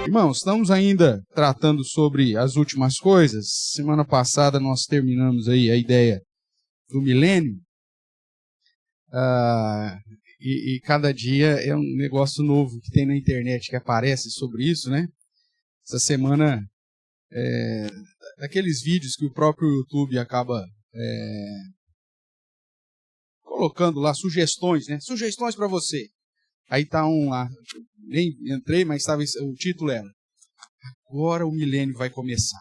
Irmãos, estamos ainda tratando sobre as últimas coisas. Semana passada nós terminamos aí a ideia do milênio. E cada dia é um negócio novo que tem na internet que aparece sobre isso, né? Essa semana, daqueles vídeos que o próprio YouTube acaba colocando lá sugestões, né? Sugestões para você. Aí tá um lá, nem entrei, mas o título era: Agora o milênio vai começar.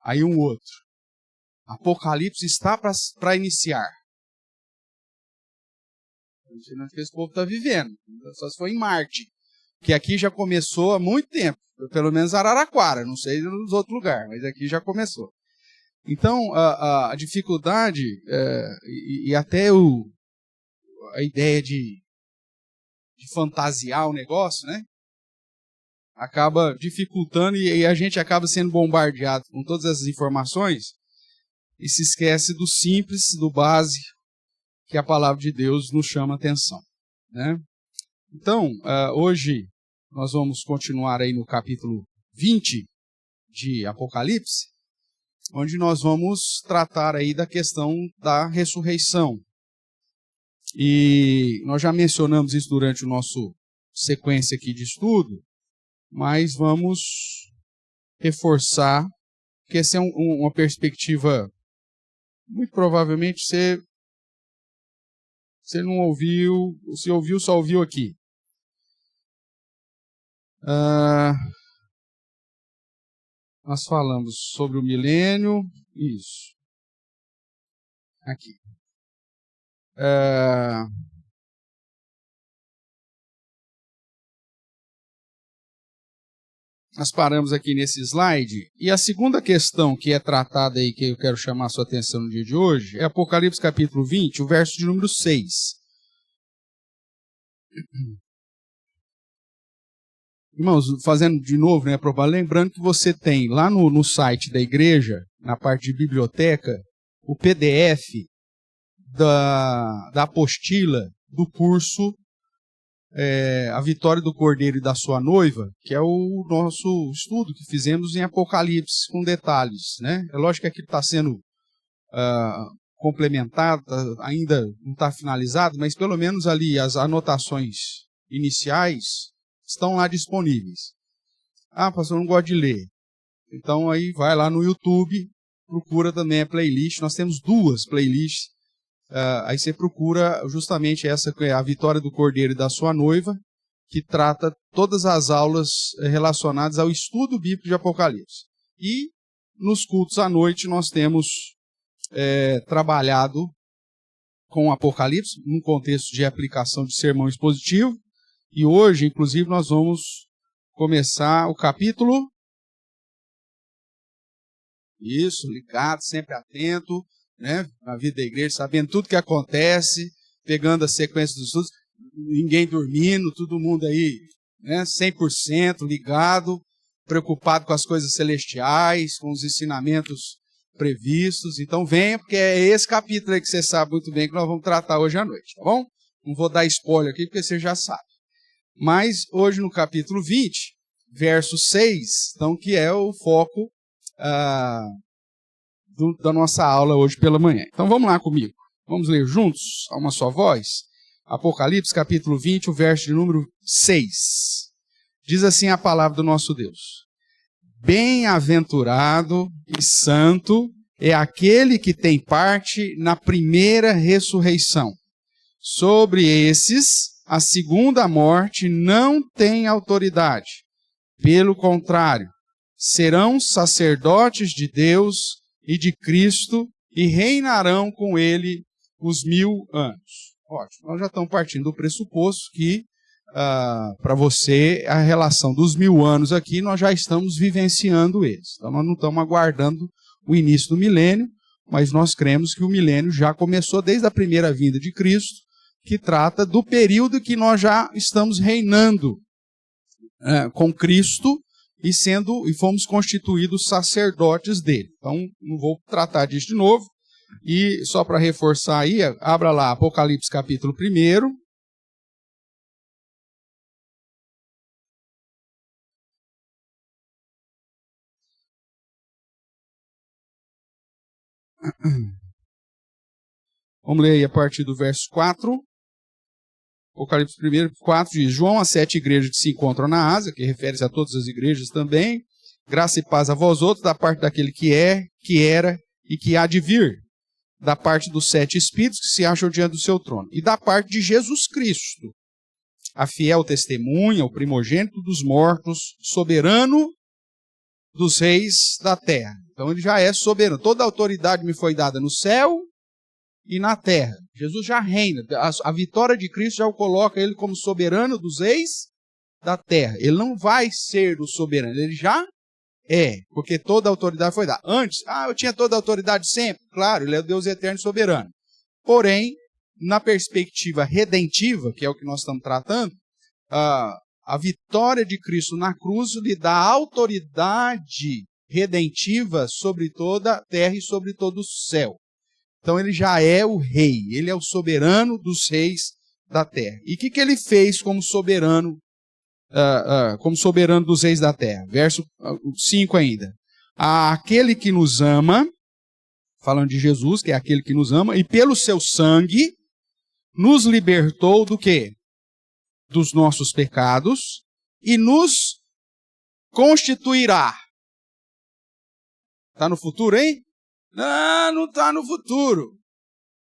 Aí um outro: Apocalipse está para iniciar. Não sei se esse povo está vivendo, só se for em Marte, que aqui já começou há muito tempo, pelo menos Araraquara, não sei nos outros lugares, mas aqui já começou. Então, a dificuldade e até a ideia de fantasiar o negócio, né? Acaba dificultando e a gente acaba sendo bombardeado com todas essas informações e se esquece do simples, do básico, que a palavra de Deus nos chama a atenção, né? Então, hoje nós vamos continuar aí no capítulo 20 de Apocalipse, onde nós vamos tratar aí da questão da ressurreição. E nós já mencionamos isso durante o nosso sequência aqui de estudo, mas vamos reforçar que essa é uma perspectiva, muito provavelmente você não ouviu, se ouviu, só ouviu aqui. Nós falamos sobre o milênio, isso, aqui. Nós paramos aqui nesse slide, e a segunda questão que é tratada aí, que eu quero chamar a sua atenção no dia de hoje, é Apocalipse capítulo 20, o verso de número 6. Irmãos, fazendo de novo, né, lembrando que você tem lá no site da igreja, na parte de biblioteca, o PDF da apostila do curso A Vitória do Cordeiro e da Sua Noiva, que é o nosso estudo que fizemos em Apocalipse, com detalhes, né? É lógico que aquilo está sendo complementado, ainda não está finalizado, mas pelo menos ali as anotações iniciais estão lá disponíveis. Pastor, eu não gosto de ler. Então aí vai lá no YouTube, procura também a playlist. Nós temos 2 playlists. Aí você procura justamente essa, que é A Vitória do Cordeiro e da Sua Noiva, que trata todas as aulas relacionadas ao estudo bíblico de Apocalipse. E nos cultos à noite nós temos trabalhado com Apocalipse, num contexto de aplicação de sermão expositivo. E hoje, inclusive, nós vamos começar o capítulo. Isso, ligado, sempre atento, né, na vida da igreja, sabendo tudo que acontece, pegando a sequência dos estudos, ninguém dormindo, todo mundo aí, né, 100% ligado, preocupado com as coisas celestiais, com os ensinamentos previstos. Então venha, porque é esse capítulo aí que você sabe muito bem que nós vamos tratar hoje à noite, tá bom? Não vou dar spoiler aqui, porque você já sabe. Mas hoje no capítulo 20, verso 6, então, que é o foco da nossa aula hoje pela manhã. Então vamos lá comigo. Vamos ler juntos, a uma só voz. Apocalipse capítulo 20, o verso de número 6. Diz assim a palavra do nosso Deus: Bem-aventurado e santo é aquele que tem parte na primeira ressurreição. Sobre esses, a segunda morte não tem autoridade. Pelo contrário, serão sacerdotes de Deus e de Cristo, e reinarão com ele os 1000 anos. Ótimo, nós já estamos partindo do pressuposto que, para você, a relação dos 1000 anos aqui, nós já estamos vivenciando eles. Então, nós não estamos aguardando o início do milênio, mas nós cremos que o milênio já começou desde a primeira vinda de Cristo, que trata do período que nós já estamos reinando com Cristo, e fomos constituídos sacerdotes dele. Então, não vou tratar disso de novo. E só para reforçar aí, abra lá Apocalipse capítulo 1. Vamos ler aí a partir do verso 4. Apocalipse 1, 4 diz: João, as 7 igrejas que se encontram na Ásia, que refere-se a todas as igrejas também, graça e paz a vós outros, da parte daquele que é, que era e que há de vir, da parte dos 7 espíritos que se acham diante do seu trono, e da parte de Jesus Cristo, a fiel testemunha, o primogênito dos mortos, soberano dos reis da terra. Então ele já é soberano. Toda a autoridade me foi dada no céu e na terra. Jesus já reina. A vitória de Cristo já o coloca ele como soberano dos reis da terra. Ele não vai ser o soberano, ele já é, porque toda a autoridade foi dada. Antes, eu tinha toda a autoridade sempre. Claro, ele é o Deus eterno e soberano. Porém, na perspectiva redentiva, que é o que nós estamos tratando, a vitória de Cristo na cruz lhe dá autoridade redentiva sobre toda a terra e sobre todo o céu. Então ele já é o rei, ele é o soberano dos reis da terra. E o que ele fez como soberano dos reis da terra? Verso 5 ainda. Aquele que nos ama, falando de Jesus, que é aquele que nos ama, e pelo seu sangue nos libertou do quê? Dos nossos pecados e nos constituirá. Está no futuro, hein? Não está no futuro.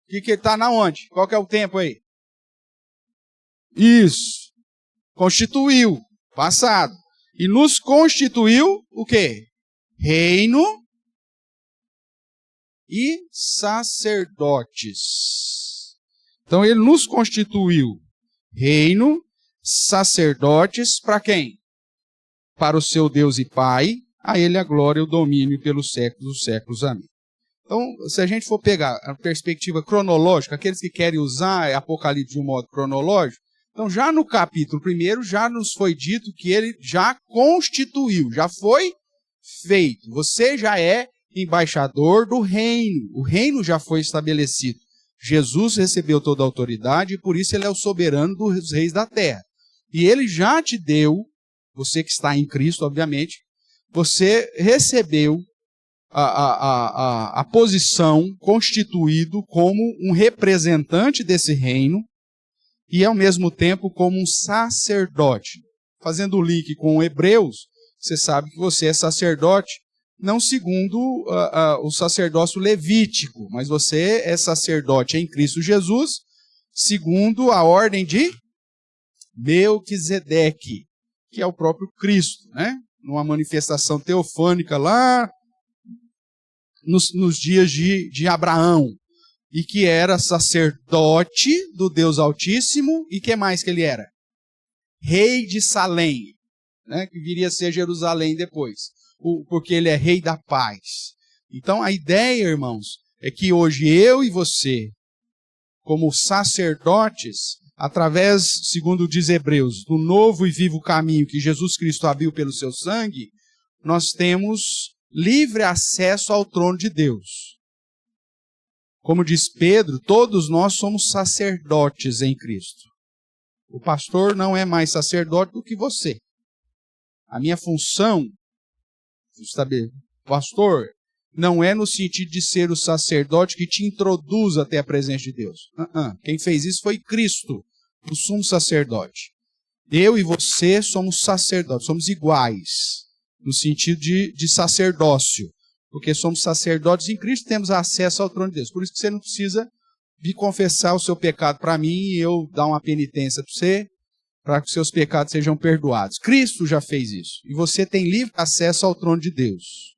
Que está na onde? Qual que é o tempo aí? Isso. Constituiu. Passado. E nos constituiu o quê? Reino e sacerdotes. Então ele nos constituiu reino, sacerdotes, para quem? Para o seu Deus e Pai, a ele a glória e o domínio pelos séculos dos séculos. Amém. Então, se a gente for pegar a perspectiva cronológica, aqueles que querem usar Apocalipse de um modo cronológico, então já no capítulo 1 já nos foi dito que ele já constituiu, já foi feito. Você já é embaixador do reino, o reino já foi estabelecido. Jesus recebeu toda a autoridade e por isso ele é o soberano dos reis da terra. E ele já te deu, você que está em Cristo, obviamente, você recebeu a posição constituído como um representante desse reino e ao mesmo tempo como um sacerdote. Fazendo o link com Hebreus, você sabe que você é sacerdote, não segundo o sacerdócio levítico, mas você é sacerdote em Cristo Jesus, segundo a ordem de Melquisedeque, que é o próprio Cristo, né? Numa manifestação teofânica lá nos dias de Abraão, e que era sacerdote do Deus Altíssimo, e que mais que ele era? Rei de Salém, né? Que viria a ser Jerusalém depois, porque ele é rei da paz. Então a ideia, irmãos, é que hoje eu e você, como sacerdotes, através, segundo diz Hebreus, do novo e vivo caminho que Jesus Cristo abriu pelo seu sangue, nós temos livre acesso ao trono de Deus. Como diz Pedro, todos nós somos sacerdotes em Cristo. O pastor não é mais sacerdote do que você. A minha função, pastor, não é no sentido de ser o sacerdote que te introduz até a presença de Deus. Quem fez isso foi Cristo, o sumo sacerdote. Eu e você somos sacerdotes, somos iguais, no sentido de sacerdócio. Porque somos sacerdotes em Cristo, temos acesso ao trono de Deus. Por isso que você não precisa de confessar o seu pecado para mim e eu dar uma penitência para você, para que os seus pecados sejam perdoados. Cristo já fez isso. E você tem livre acesso ao trono de Deus.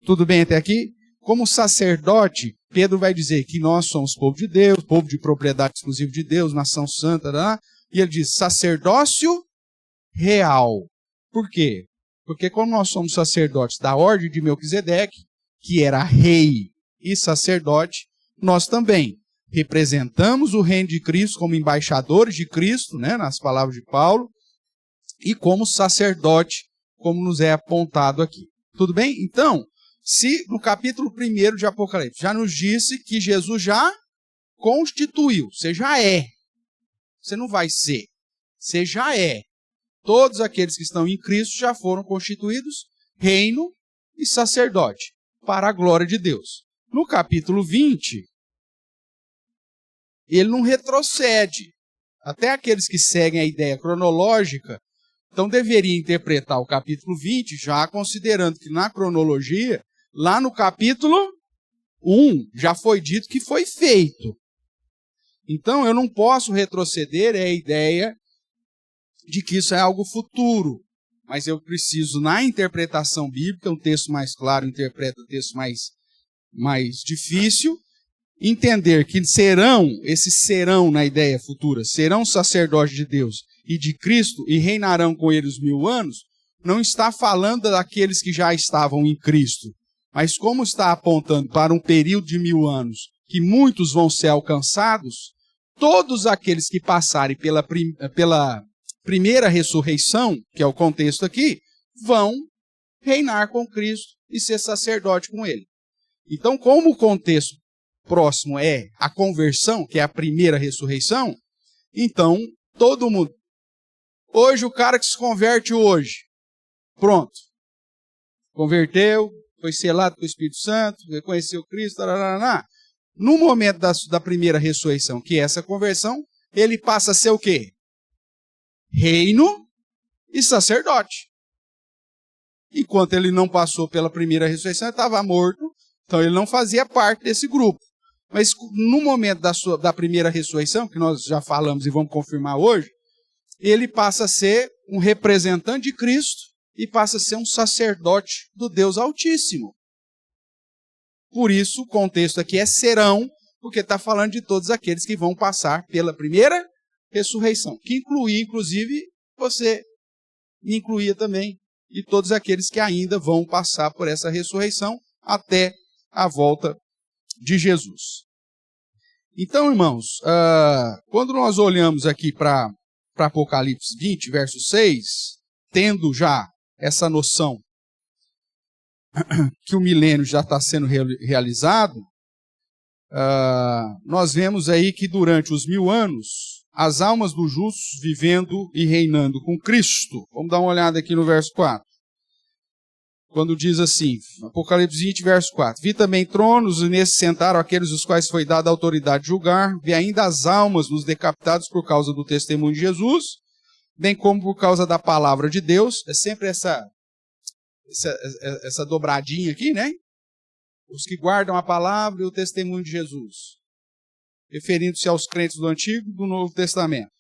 Tudo bem até aqui? Como sacerdote, Pedro vai dizer que nós somos povo de Deus, povo de propriedade exclusiva de Deus, nação santa, e ele diz sacerdócio real. Por quê? Porque como nós somos sacerdotes da ordem de Melquisedeque, que era rei e sacerdote, nós também representamos o reino de Cristo como embaixadores de Cristo, né, nas palavras de Paulo, e como sacerdote, como nos é apontado aqui. Tudo bem? Então, se no capítulo 1 de Apocalipse já nos disse que Jesus já constituiu, você já é. Você não vai ser, você já é. Todos aqueles que estão em Cristo já foram constituídos reino e sacerdote, para a glória de Deus. No capítulo 20, ele não retrocede. Até aqueles que seguem a ideia cronológica, então deveriam interpretar o capítulo 20, já considerando que na cronologia, lá no capítulo 1, já foi dito que foi feito. Então eu não posso retroceder à ideia de que isso é algo futuro. Mas eu preciso, na interpretação bíblica, um texto mais claro interpreta o texto mais difícil, entender que esses serão na ideia futura, serão sacerdotes de Deus e de Cristo e reinarão com ele os 1000 anos, não está falando daqueles que já estavam em Cristo, mas como está apontando para um período de 1000 anos, que muitos vão ser alcançados, todos aqueles que passarem pela primeira ressurreição, que é o contexto aqui, vão reinar com Cristo e ser sacerdote com ele. Então, como o contexto próximo é a conversão, que é a primeira ressurreição, então todo mundo... Hoje, o cara que se converte hoje, pronto, converteu, foi selado com o Espírito Santo, reconheceu Cristo, tararana. No momento da primeira ressurreição, que é essa conversão, ele passa a ser o quê? Reino e sacerdote. Enquanto ele não passou pela primeira ressurreição, ele estava morto, então ele não fazia parte desse grupo. Mas no momento da primeira ressurreição, que nós já falamos e vamos confirmar hoje, ele passa a ser um representante de Cristo e passa a ser um sacerdote do Deus Altíssimo. Por isso, o contexto aqui é serão, porque está falando de todos aqueles que vão passar pela primeira ressurreição, que incluía, inclusive, você me incluía também, e todos aqueles que ainda vão passar por essa ressurreição até a volta de Jesus. Então, irmãos, quando nós olhamos aqui para Apocalipse 20, verso 6, tendo já essa noção que o milênio já está sendo realizado, nós vemos aí que durante os 1000 anos, as almas dos justos vivendo e reinando com Cristo. Vamos dar uma olhada aqui no verso 4. Quando diz assim, Apocalipse 20, verso 4. Vi também tronos, e nesses sentaram aqueles os quais foi dada a autoridade de julgar. Vi ainda as almas dos decapitados por causa do testemunho de Jesus, bem como por causa da palavra de Deus. É sempre essa dobradinha aqui, né? Os que guardam a palavra e o testemunho de Jesus. Referindo-se aos crentes do Antigo e do Novo Testamento.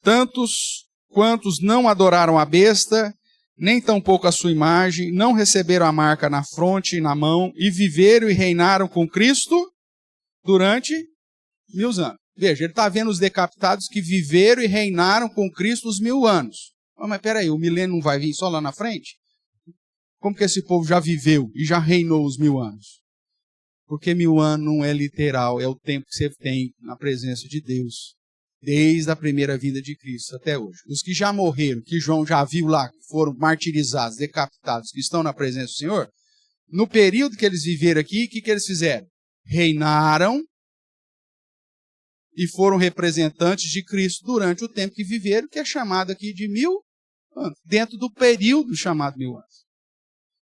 Tantos quantos não adoraram a besta, nem tampouco a sua imagem, não receberam a marca na fronte e na mão, e viveram e reinaram com Cristo durante 1000 anos. Veja, ele está vendo os decapitados que viveram e reinaram com Cristo os 1000 anos. Mas peraí, o milênio não vai vir só lá na frente? Como que esse povo já viveu e já reinou os 1000 anos? Porque 1000 anos não é literal, é o tempo que você tem na presença de Deus, desde a primeira vinda de Cristo até hoje. Os que já morreram, que João já viu lá, que foram martirizados, decapitados, que estão na presença do Senhor, no período que eles viveram aqui, o que eles fizeram? Reinaram e foram representantes de Cristo durante o tempo que viveram, que é chamado aqui de 1000 anos, dentro do período chamado 1000 anos.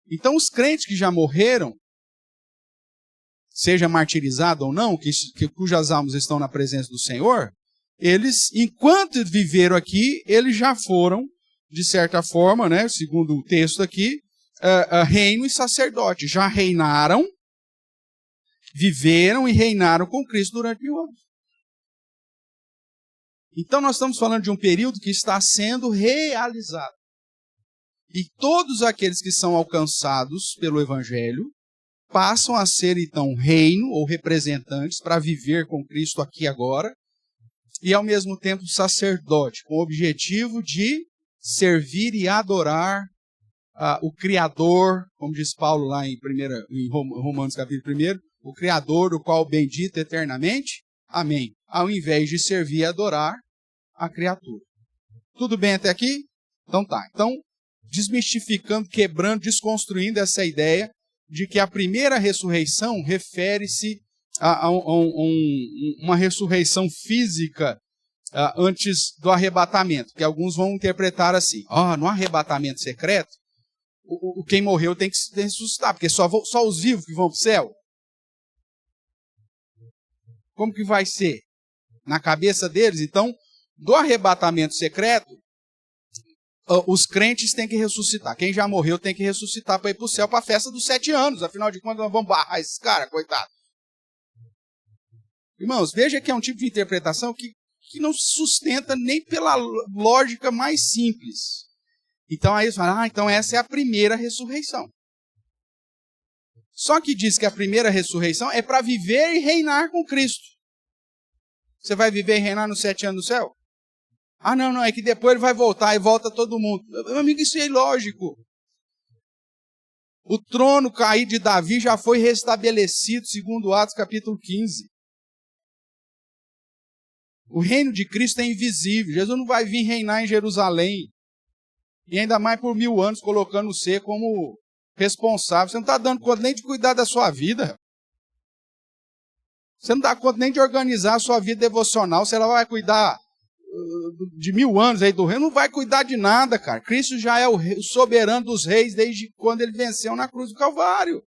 Então, os crentes que já morreram, seja martirizado ou não, cujas almas estão na presença do Senhor, eles, enquanto viveram aqui, eles já foram, de certa forma, né, segundo o texto aqui, reino e sacerdote. Já reinaram, viveram e reinaram com Cristo durante 1000 anos. Então nós estamos falando de um período que está sendo realizado. E todos aqueles que são alcançados pelo Evangelho passam a ser, então, reino ou representantes para viver com Cristo aqui e agora, e ao mesmo tempo sacerdote, com o objetivo de servir e adorar o Criador, como diz Paulo lá em Romanos capítulo 1, o Criador, do qual bendito eternamente, amém, ao invés de servir e adorar a criatura. Tudo bem até aqui? Então tá. Então, desmistificando, quebrando, desconstruindo essa ideia de que a primeira ressurreição refere-se a uma ressurreição física antes do arrebatamento, que alguns vão interpretar assim, no arrebatamento secreto, quem morreu tem que se ressuscitar, porque só os vivos que vão para o céu. Como que vai ser? Na cabeça deles, então, do arrebatamento secreto, os crentes têm que ressuscitar. Quem já morreu tem que ressuscitar para ir para o céu, para a festa dos 7 anos. Afinal de contas, nós vamos barrar esses caras, coitado. Irmãos, veja que é um tipo de interpretação que não se sustenta nem pela lógica mais simples. Então aí eles falam, então essa é a primeira ressurreição. Só que diz que a primeira ressurreição é para viver e reinar com Cristo. Você vai viver e reinar nos 7 anos do céu? Não, é que depois ele vai voltar e volta todo mundo. Meu amigo, isso é ilógico. O trono caído de Davi já foi restabelecido, segundo Atos capítulo 15. O reino de Cristo é invisível. Jesus não vai vir reinar em Jerusalém. E ainda mais por 1000 anos, colocando você como responsável. Você não está dando conta nem de cuidar da sua vida. Você não dá conta nem de organizar a sua vida devocional. Se ela vai cuidar de 1000 anos aí do reino, não vai cuidar de nada, cara. Cristo já é o soberano dos reis desde quando ele venceu na cruz do Calvário.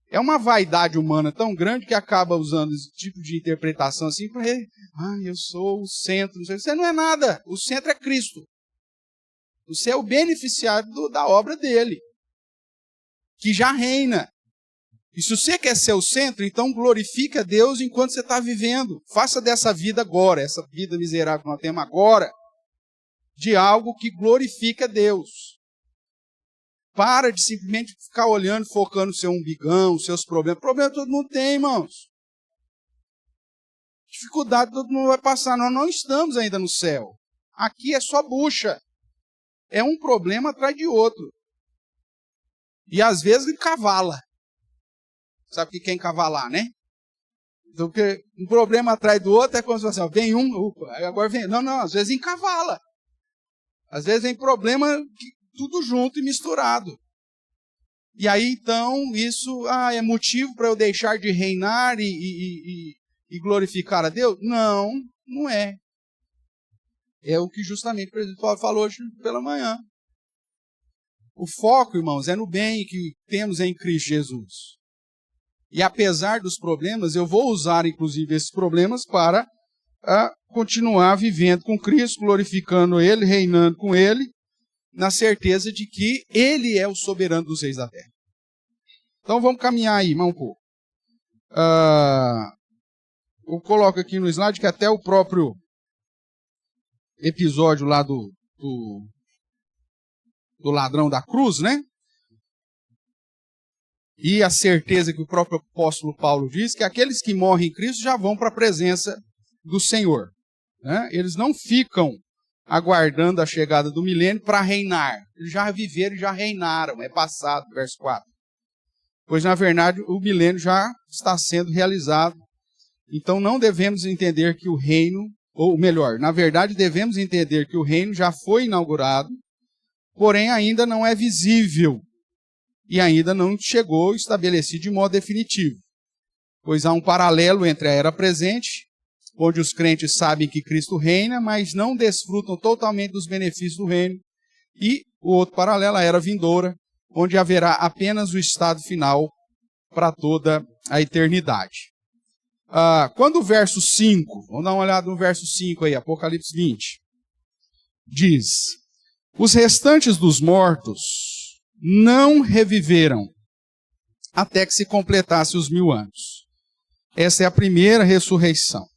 É uma vaidade humana tão grande que acaba usando esse tipo de interpretação assim para eu sou o centro. Você não é nada. O centro é Cristo. Você é o beneficiário da obra dele, que já reina. E se você quer ser o centro, então glorifique a Deus enquanto você está vivendo. Faça dessa vida agora, essa vida miserável que nós temos agora, de algo que glorifique a Deus. Para de simplesmente ficar olhando, focando no seu umbigão, os seus problemas. Problema todo mundo tem, irmãos. Dificuldade todo mundo vai passar. Nós não estamos ainda no céu. Aqui é só bucha. É um problema atrás de outro. E às vezes encavala. Sabe o que é encavalar, né? Então, porque um problema atrás do outro é como se fosse, vem agora vem. Não, às vezes encavala. Às vezes vem problema tudo junto e misturado. E aí, então, isso é motivo para eu deixar de reinar e glorificar a Deus? Não, não é. É o que justamente o presidente Paulo falou hoje pela manhã. O foco, irmãos, é no bem que temos em Cristo Jesus. E apesar dos problemas, eu vou usar, inclusive, esses problemas para continuar vivendo com Cristo, glorificando Ele, reinando com Ele, na certeza de que Ele é o soberano dos reis da terra. Então vamos caminhar aí mais um pouco. Eu coloco aqui no slide que até o próprio episódio lá do ladrão da cruz, né? E a certeza que o próprio apóstolo Paulo diz, que aqueles que morrem em Cristo já vão para a presença do Senhor. Né? Eles não ficam aguardando a chegada do milênio para reinar. Eles já viveram e já reinaram. É passado, verso 4. Pois, na verdade, o milênio já está sendo realizado. Então, não devemos entender que o reino, ou melhor, na verdade, devemos entender que o reino já foi inaugurado, porém ainda não é visível. E ainda não chegou estabelecido de modo definitivo. Pois há um paralelo entre a era presente, onde os crentes sabem que Cristo reina, mas não desfrutam totalmente dos benefícios do reino, e o outro paralelo, a era vindoura, onde haverá apenas o estado final para toda a eternidade. Quando o verso 5, vamos dar uma olhada no verso 5 aí, Apocalipse 20, diz: os restantes dos mortos não reviveram até que se completasse os 1000 anos. Essa é a primeira ressurreição.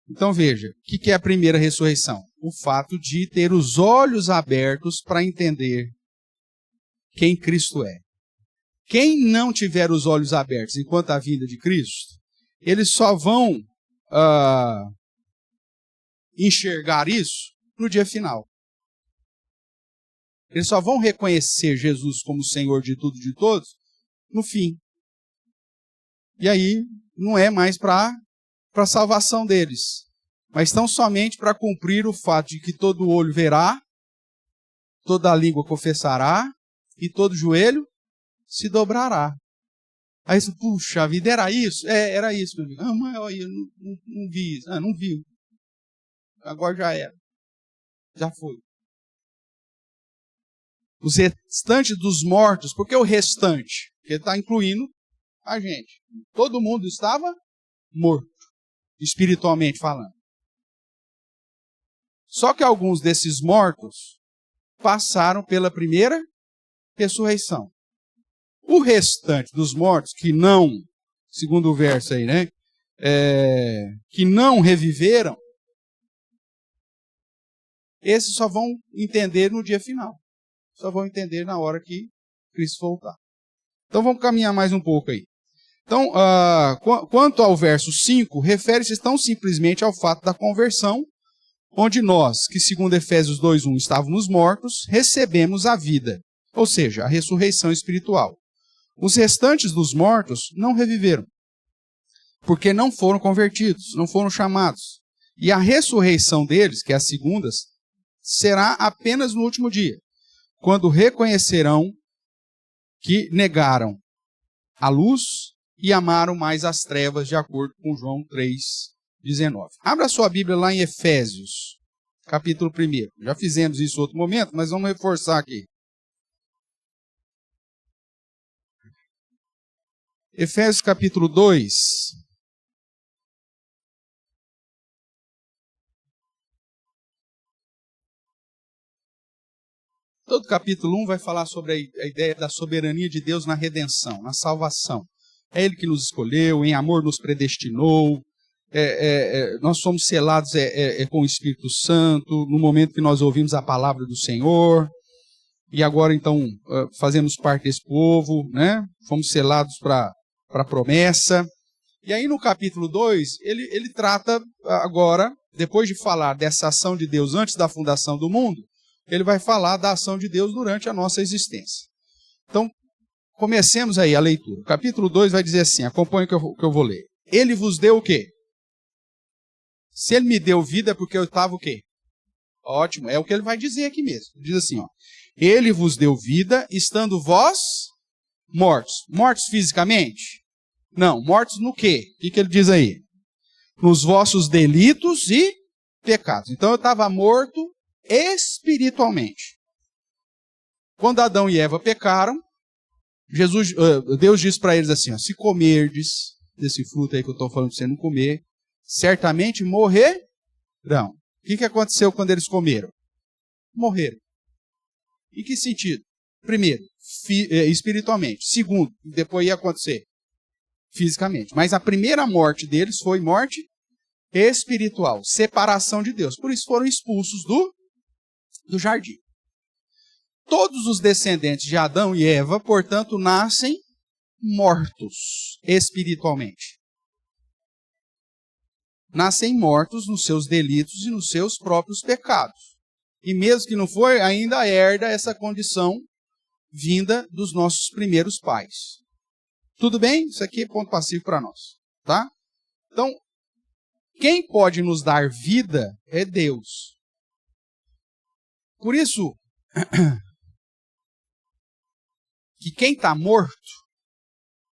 Então veja, o que é a primeira ressurreição? O fato de ter os olhos abertos para entender quem Cristo é. Quem não tiver os olhos abertos enquanto a vinda de Cristo, eles só vão enxergar isso no dia final. Eles só vão reconhecer Jesus como Senhor de tudo e de todos no fim. E aí não é mais para a salvação deles, mas tão somente para cumprir o fato de que todo olho verá, toda língua confessará e todo joelho se dobrará. Aí você, puxa, a vida era isso? Era isso, meu amigo. Mas eu não vi isso. Não vi. Agora já era. Já foi. Os restantes dos mortos. Por que o restante? Porque está incluindo a gente. Todo mundo estava morto, espiritualmente falando. Só que alguns desses mortos passaram pela primeira ressurreição. O restante dos mortos, que não, segundo o verso aí, né? Que não reviveram, esses só vão entender no dia final. Só vão entender na hora que Cristo voltar. Então vamos caminhar mais um pouco aí. Então, quanto ao verso 5, refere-se tão simplesmente ao fato da conversão, onde nós, que segundo Efésios 2:1 estávamos mortos, recebemos a vida, ou seja, a ressurreição espiritual. Os restantes dos mortos não reviveram, porque não foram convertidos, não foram chamados. E a ressurreição deles, que é a segunda, será apenas no último dia, quando reconhecerão que negaram a luz e amaram mais as trevas, de acordo com João 3:19. Abra sua Bíblia lá em Efésios, capítulo 1. Já fizemos isso em outro momento, mas vamos reforçar aqui. Efésios capítulo 2. Todo capítulo 1 vai falar sobre a ideia da soberania de Deus na redenção, na salvação. É Ele que nos escolheu, em amor nos predestinou, nós somos selados com o Espírito Santo, no momento que nós ouvimos a palavra do Senhor, e agora então fazemos parte desse povo, né? Fomos selados para a promessa. E aí no capítulo 2, ele trata agora, depois de falar dessa ação de Deus antes da fundação do mundo, ele vai falar da ação de Deus durante a nossa existência. Então, comecemos aí a leitura. O capítulo 2 vai dizer assim, acompanhe o que eu vou ler. Ele vos deu o quê? Se ele me deu vida é porque eu estava o quê? Ótimo, é o que ele vai dizer aqui mesmo. Ele diz assim, ó. Ele vos deu vida, estando vós mortos. Mortos fisicamente? Não, mortos no quê? O que ele diz aí? Nos vossos delitos e pecados. Então eu estava morto espiritualmente. Quando Adão e Eva pecaram, Deus disse para eles assim, ó, se comerdes desse fruto aí que eu estou falando para você não comer, certamente morrerão. O que aconteceu quando eles comeram? Morreram. Em que sentido? Primeiro, espiritualmente. Segundo, depois ia acontecer fisicamente. Mas a primeira morte deles foi morte espiritual, separação de Deus. Por isso foram expulsos do jardim. Todos os descendentes de Adão e Eva, portanto, nascem mortos espiritualmente. Nascem mortos nos seus delitos e nos seus próprios pecados. E mesmo que não foi, ainda herda essa condição vinda dos nossos primeiros pais. Tudo bem? Isso aqui é ponto passivo para nós. Tá? Então, quem pode nos dar vida é Deus. Por isso, que quem está morto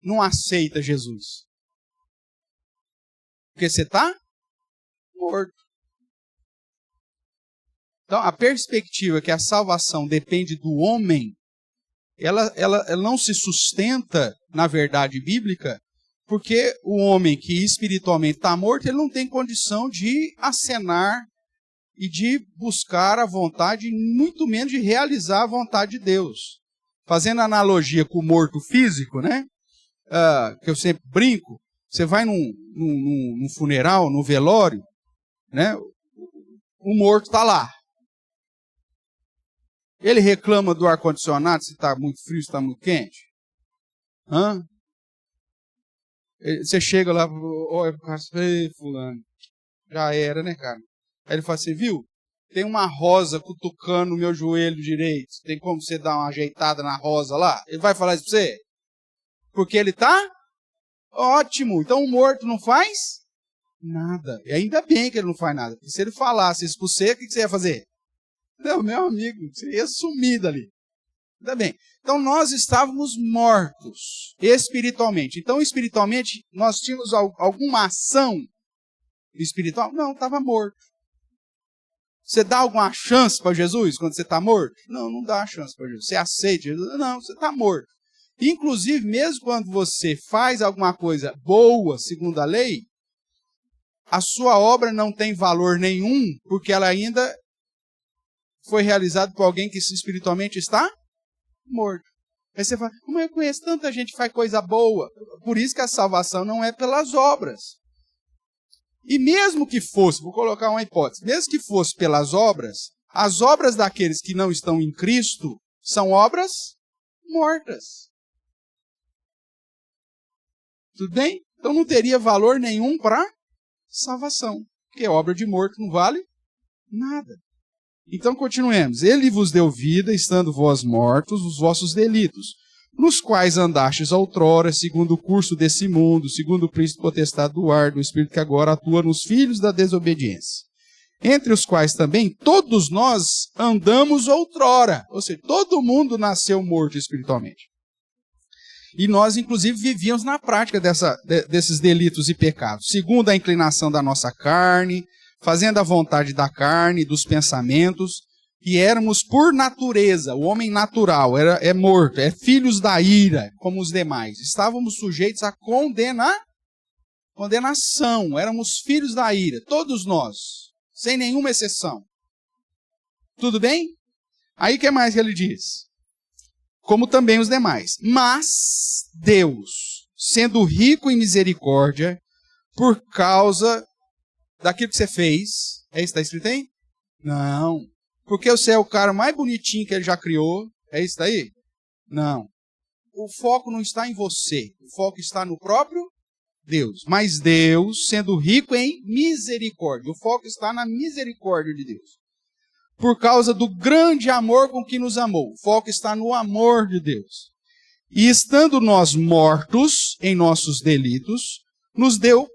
não aceita Jesus. Porque você está morto. Então, a perspectiva que a salvação depende do homem, ela não se sustenta na verdade bíblica, porque o homem que espiritualmente está morto, ele não tem condição de acenar e de buscar a vontade, muito menos de realizar a vontade de Deus. Fazendo analogia com o morto físico, né? Que eu sempre brinco, você vai num funeral, num velório, né? O morto está lá. Ele reclama do ar-condicionado, se está muito frio, se está muito quente. Você chega lá, olha pro cara, ei, fulano, já era, né, cara? Aí ele fala assim, viu? Tem uma rosa cutucando o meu joelho direito. Tem como você dar uma ajeitada na rosa lá? Ele vai falar isso pra você? Porque ele tá ótimo. Então o morto não faz nada. E ainda bem que ele não faz nada. Porque se ele falasse isso pra você, o que você ia fazer? Não, meu amigo, você ia sumir dali. Ainda bem. Então nós estávamos mortos espiritualmente. Então espiritualmente nós tínhamos alguma ação espiritual? Não, estava morto. Você dá alguma chance para Jesus quando você está morto? Não, não dá chance para Jesus. Você aceita Jesus? Não, você está morto. Inclusive, mesmo quando você faz alguma coisa boa, segundo a lei, a sua obra não tem valor nenhum, porque ela ainda foi realizada por alguém que espiritualmente está morto. Aí você fala, como eu conheço tanta gente que faz coisa boa? Por isso que a salvação não é pelas obras. E mesmo que fosse, vou colocar uma hipótese, mesmo que fosse pelas obras, as obras daqueles que não estão em Cristo são obras mortas. Tudo bem? Então não teria valor nenhum para salvação, porque obra de morto não vale nada. Então continuemos. Ele vos deu vida, estando vós mortos, os vossos delitos, nos quais andastes outrora, segundo o curso desse mundo, segundo o príncipe potestade do ar, do espírito que agora atua nos filhos da desobediência, entre os quais também todos nós andamos outrora, ou seja, todo mundo nasceu morto espiritualmente. E nós, inclusive, vivíamos na prática desses delitos e pecados, segundo a inclinação da nossa carne, fazendo a vontade da carne, dos pensamentos, e éramos por natureza, o homem natural é morto, é filhos da ira, como os demais. Estávamos sujeitos à condenação, éramos filhos da ira, todos nós, sem nenhuma exceção. Tudo bem? Aí o que mais que ele diz? Como também os demais. Mas Deus, sendo rico em misericórdia, por causa daquilo que você fez, é isso que está escrito aí? Não. Porque você é o cara mais bonitinho que ele já criou, é isso daí? Não. O foco não está em você, o foco está no próprio Deus. Mas Deus, sendo rico em misericórdia, o foco está na misericórdia de Deus. Por causa do grande amor com que nos amou. O foco está no amor de Deus. E estando nós mortos em nossos delitos, nos deu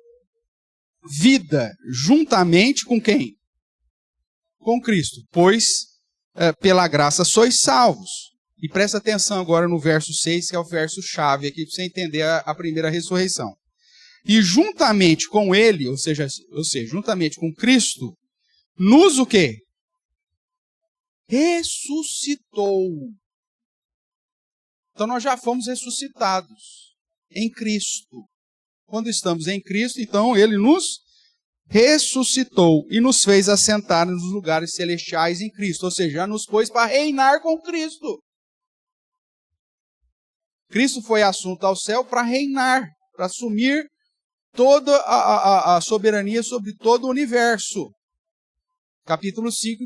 vida juntamente com quem? Com Cristo. Pois, pela graça sois salvos. E presta atenção agora no verso 6, que é o verso chave aqui, para você entender a primeira ressurreição. E juntamente com ele, ou seja, juntamente com Cristo, nos o quê? Ressuscitou. Então nós já fomos ressuscitados em Cristo. Quando estamos em Cristo, então ele nos ressuscitou e nos fez assentar nos lugares celestiais em Cristo. Ou seja, já nos pôs para reinar com Cristo. Cristo foi assunto ao céu para reinar, para assumir toda a soberania sobre todo o universo. Capítulo 5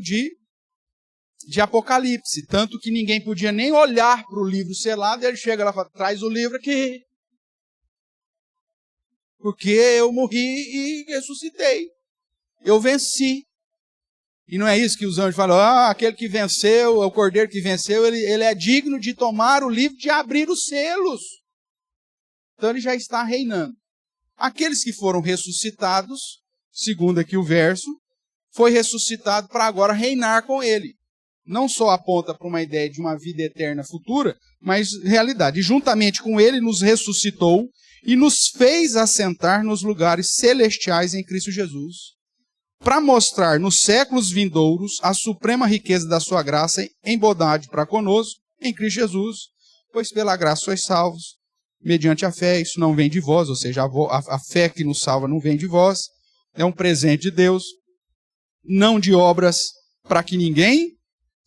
de Apocalipse, tanto que ninguém podia nem olhar para o livro selado, ele chega lá e fala, traz o livro aqui, porque eu morri e ressuscitei, eu venci. E não é isso que os anjos falam, aquele que venceu, o cordeiro que venceu, ele é digno de tomar o livro, de abrir os selos. Então ele já está reinando. Aqueles que foram ressuscitados, segundo aqui o verso, foi ressuscitado para agora reinar com ele. Não só aponta para uma ideia de uma vida eterna futura, mas realidade. E juntamente com ele nos ressuscitou e nos fez assentar nos lugares celestiais em Cristo Jesus, para mostrar nos séculos vindouros a suprema riqueza da sua graça em bondade para conosco, em Cristo Jesus, pois pela graça sois salvos, mediante a fé. Isso não vem de vós, ou seja, a fé que nos salva não vem de vós, é um presente de Deus, não de obras, para que ninguém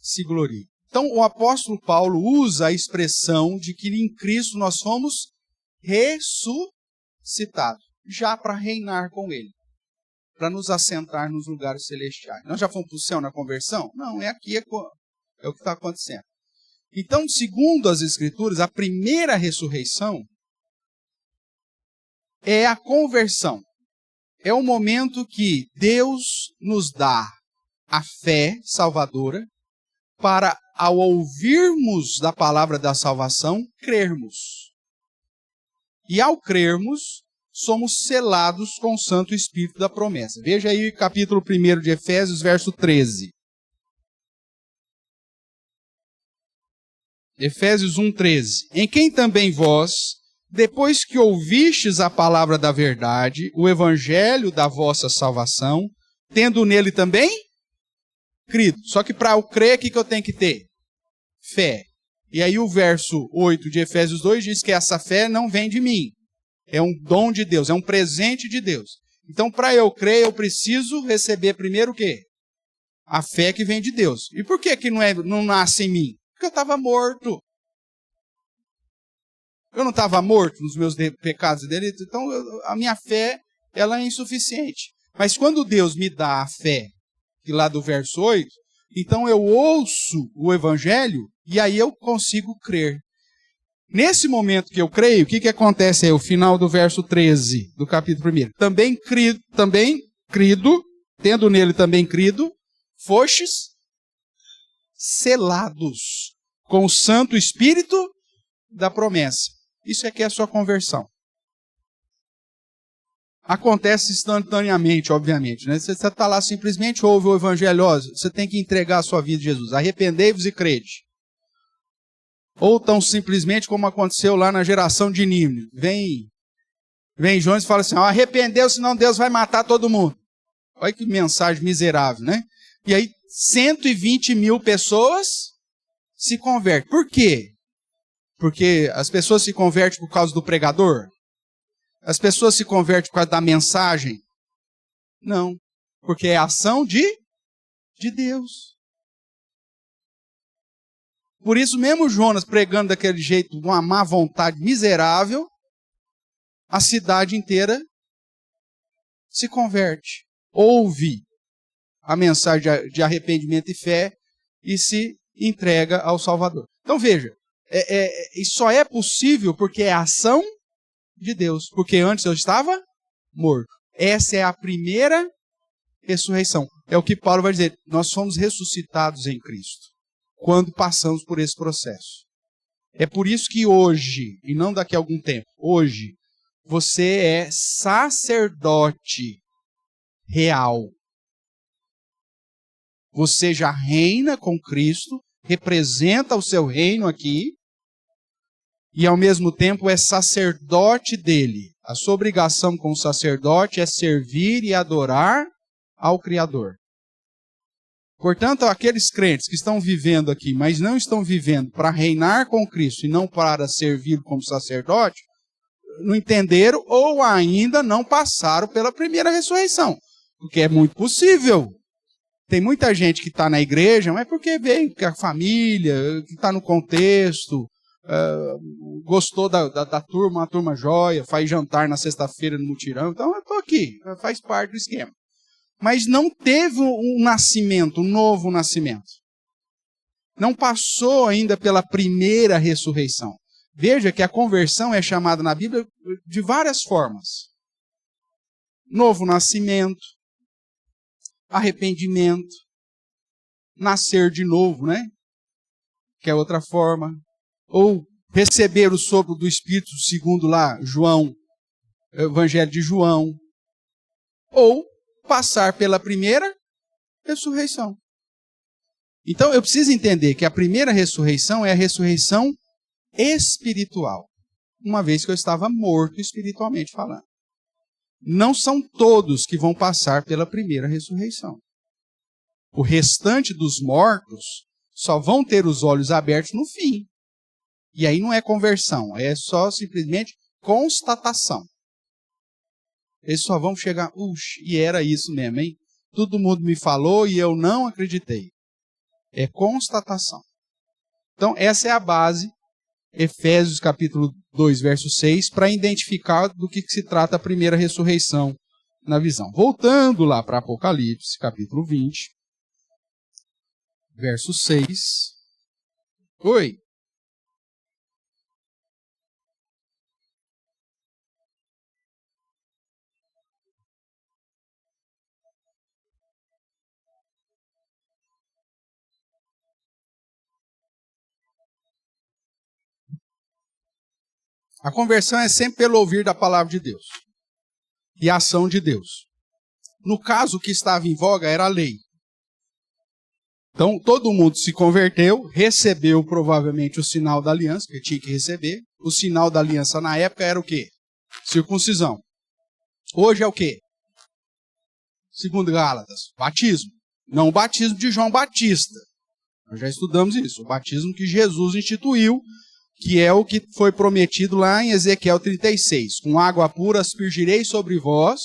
se glorie. Então, o apóstolo Paulo usa a expressão de que em Cristo nós fomos ressuscitados, já para reinar com ele, para nos assentar nos lugares celestiais. Nós já fomos para o céu na conversão? Não, é aqui, é o que está acontecendo. Então, segundo as Escrituras, a primeira ressurreição é a conversão. É o momento que Deus nos dá a fé salvadora, para, ao ouvirmos da palavra da salvação, crermos. E ao crermos, somos selados com o Santo Espírito da promessa. Veja aí capítulo 1 de Efésios, verso 13. Efésios 1:13. Em quem também vós, depois que ouvistes a palavra da verdade, o evangelho da vossa salvação, tendo nele também crido. Só que para eu crer, o que eu tenho que ter? Fé. E aí o verso 8 de Efésios 2 diz que essa fé não vem de mim. É um dom de Deus, é um presente de Deus. Então, para eu crer, eu preciso receber primeiro o quê? A fé que vem de Deus. E por que não nasce em mim? Porque eu estava morto. Eu não estava morto nos meus pecados e delitos, então a minha fé ela é insuficiente. Mas quando Deus me dá a fé, que lá do verso 8, então eu ouço o Evangelho e aí eu consigo crer. Nesse momento que eu creio, o que acontece aí? O final do verso 13 do capítulo 1. Também crido, tendo nele também crido, fostes selados com o Santo Espírito da promessa. Isso é que é a sua conversão. Acontece instantaneamente, obviamente. Né? Você está lá, simplesmente ouve o evangelho, você tem que entregar a sua vida a Jesus. Arrependei-vos e crede. Ou tão simplesmente como aconteceu lá na geração de Nínive. Vem Jonas e fala assim, arrependeu, senão Deus vai matar todo mundo. Olha que mensagem miserável, né? E aí 120 mil pessoas se convertem. Por quê? Porque as pessoas se convertem por causa do pregador? As pessoas se convertem por causa da mensagem? Não. Porque é a ação de Deus. Por isso, mesmo Jonas pregando daquele jeito, com uma má vontade miserável, a cidade inteira se converte. Ouve a mensagem de arrependimento e fé e se entrega ao Salvador. Então veja, isso só é possível porque é a ação de Deus. Porque antes eu estava morto. Essa é a primeira ressurreição. É o que Paulo vai dizer. Nós somos ressuscitados em Cristo quando passamos por esse processo. É por isso que hoje, e não daqui a algum tempo, hoje, você é sacerdote real. Você já reina com Cristo, representa o seu reino aqui, e ao mesmo tempo é sacerdote dele. A sua obrigação como sacerdote é servir e adorar ao Criador. Portanto, aqueles crentes que estão vivendo aqui, mas não estão vivendo para reinar com Cristo e não para servir como sacerdote, não entenderam ou ainda não passaram pela primeira ressurreição. Porque é muito possível. Tem muita gente que está na igreja, mas porque veio com a família, que está no contexto, gostou da turma, uma turma joia, faz jantar na sexta-feira no mutirão, então eu estou aqui, faz parte do esquema. Mas não teve um nascimento, um novo nascimento. Não passou ainda pela primeira ressurreição. Veja que a conversão é chamada na Bíblia de várias formas. Novo nascimento, arrependimento, nascer de novo, né? Que é outra forma. Ou receber o sopro do Espírito, segundo lá João, Evangelho de João. Ou passar pela primeira ressurreição. Então eu preciso entender que a primeira ressurreição é a ressurreição espiritual. Uma vez que eu estava morto espiritualmente falando. Não são todos que vão passar pela primeira ressurreição. O restante dos mortos só vão ter os olhos abertos no fim. E aí não é conversão, é só simplesmente constatação. Eles só vão chegar, e era isso mesmo, hein? Todo mundo me falou e eu não acreditei. É constatação. Então essa é a base, Efésios capítulo 2, verso 6, para identificar do que se trata a primeira ressurreição na visão. Voltando lá para Apocalipse, capítulo 20, verso 6. Oi. A conversão é sempre pelo ouvir da palavra de Deus e a ação de Deus. No caso, o que estava em voga era a lei. Então, todo mundo se converteu, recebeu provavelmente o sinal da aliança, que tinha que receber. O sinal da aliança na época era o quê? Circuncisão. Hoje é o quê? Segundo Gálatas, batismo. Não o batismo de João Batista. Nós já estudamos isso. O batismo que Jesus instituiu, que é o que foi prometido lá em Ezequiel 36. Com água pura aspergirei sobre vós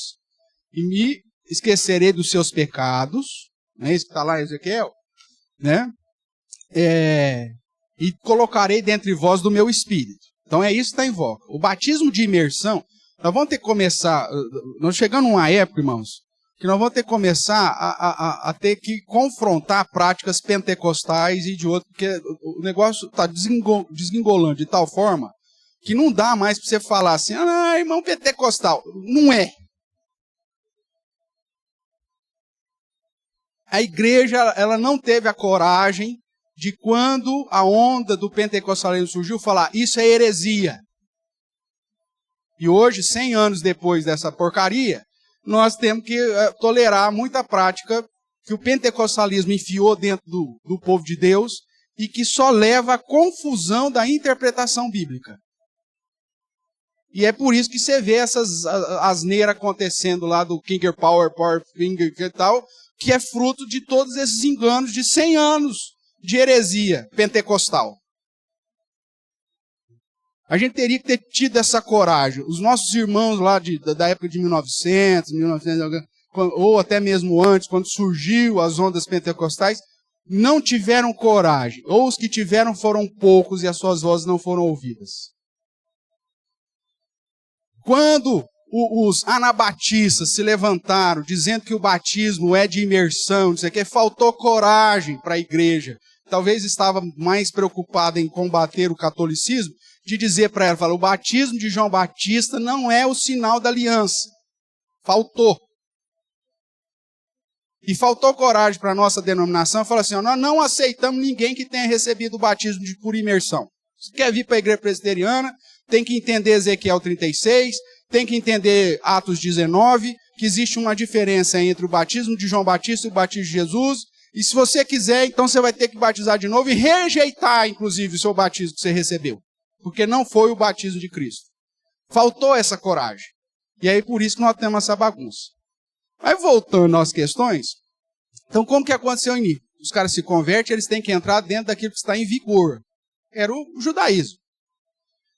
e me esquecerei dos seus pecados. Não é isso que está lá em Ezequiel? Né? E colocarei dentre vós do meu espírito. Então é isso que está em voga. O batismo de imersão, nós vamos ter que começar, nós chegamos numa época, irmãos, que nós vamos ter que começar a ter que confrontar práticas pentecostais e de outro, porque o negócio está desengolando de tal forma que não dá mais para você falar assim, irmão pentecostal. Não é. A igreja, ela não teve a coragem de, quando a onda do pentecostalismo surgiu, falar, isso é heresia. E hoje, 100 anos depois dessa porcaria, nós temos que tolerar muita prática que o pentecostalismo enfiou dentro do povo de Deus e que só leva à confusão da interpretação bíblica. E é por isso que você vê essas asneiras acontecendo lá do Finger Power Finger e tal, que é fruto de todos esses enganos de 100 anos de heresia pentecostal. A gente teria que ter tido essa coragem. Os nossos irmãos lá da época de 1900, ou até mesmo antes, quando surgiu as ondas pentecostais, não tiveram coragem. Ou os que tiveram foram poucos e as suas vozes não foram ouvidas. Quando os anabatistas se levantaram dizendo que o batismo é de imersão, não sei o que, faltou coragem para a igreja. Talvez estava mais preocupada em combater o catolicismo, de dizer para ela, o batismo de João Batista não é o sinal da aliança. Faltou. E faltou coragem para a nossa denominação, falar assim, nós não aceitamos ninguém que tenha recebido o batismo por imersão. Se quer vir para a igreja presbiteriana, tem que entender Ezequiel 36, tem que entender Atos 19, que existe uma diferença entre o batismo de João Batista e o batismo de Jesus, e se você quiser, então você vai ter que batizar de novo e rejeitar, inclusive, o seu batismo que você recebeu. Porque não foi o batismo de Cristo. Faltou essa coragem. E aí por isso que nós temos essa bagunça. Aí voltando às questões, então como que aconteceu em Nínive? Os caras se convertem, eles têm que entrar dentro daquilo que está em vigor. Era o judaísmo.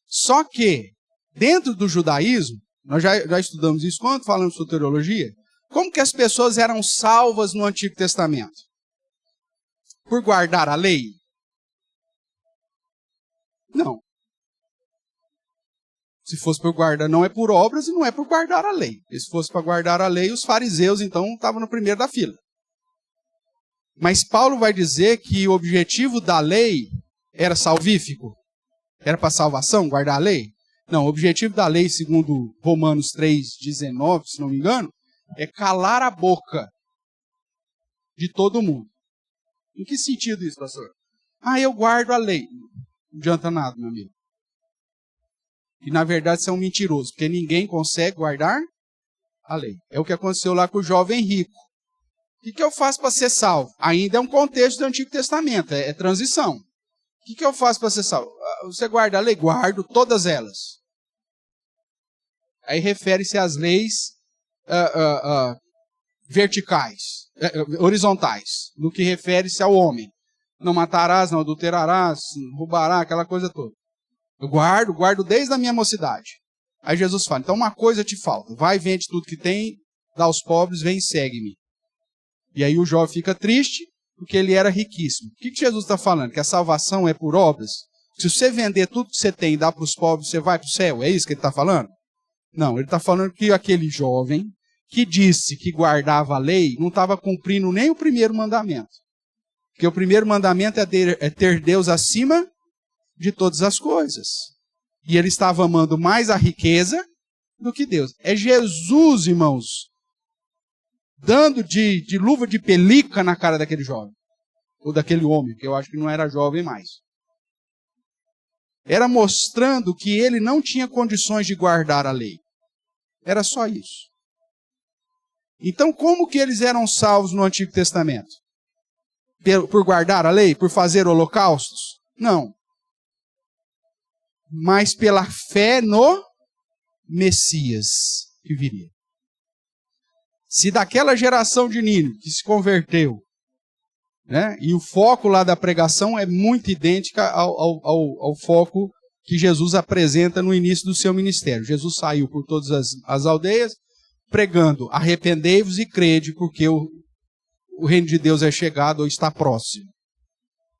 Só que, dentro do judaísmo, nós já estudamos isso quando falamos sobre soteriologia, como que as pessoas eram salvas no Antigo Testamento? Por guardar a lei? Não. Se fosse por guardar, não é por obras e não é por guardar a lei. E se fosse para guardar a lei, os fariseus, então, estavam no primeiro da fila. Mas Paulo vai dizer que o objetivo da lei era salvífico. Era para salvação, guardar a lei? Não, o objetivo da lei, segundo Romanos 3,19, se não me engano, é calar a boca de todo mundo. Em que sentido isso, pastor? Eu guardo a lei. Não adianta nada, meu amigo. E na verdade você é um mentiroso, porque ninguém consegue guardar a lei. É o que aconteceu lá com o jovem rico. O que eu faço para ser salvo? Ainda é um contexto do Antigo Testamento, é transição. O que eu faço para ser salvo? Você guarda a lei? Guardo todas elas. Aí refere-se às leis verticais, horizontais, no que refere-se ao homem. Não matarás, não adulterarás, não roubarás, aquela coisa toda. Eu guardo desde a minha mocidade. Aí Jesus fala, então uma coisa te falta. Vai, vende tudo que tem, dá aos pobres, vem e segue-me. E aí o jovem fica triste, porque ele era riquíssimo. O que Jesus está falando? Que a salvação é por obras? Se você vender tudo que você tem e dar para os pobres, você vai para o céu? É isso que ele está falando? Não, ele está falando que aquele jovem que disse que guardava a lei, não estava cumprindo nem o primeiro mandamento. Porque o primeiro mandamento é ter Deus acima de todas as coisas. E ele estava amando mais a riqueza do que Deus. É Jesus, irmãos, dando de luva de pelica na cara daquele jovem. Ou daquele homem, que eu acho que não era jovem mais. Era mostrando que ele não tinha condições de guardar a lei. Era só isso. Então, como que eles eram salvos no Antigo Testamento? Por guardar a lei? Por fazer holocaustos? Não. Mas pela fé no Messias que viria. Se daquela geração de Nínive que se converteu, né? E o foco lá da pregação é muito idêntico ao foco que Jesus apresenta no início do seu ministério. Jesus saiu por todas as aldeias, pregando: arrependei-vos e crede, porque o reino de Deus é chegado ou está próximo.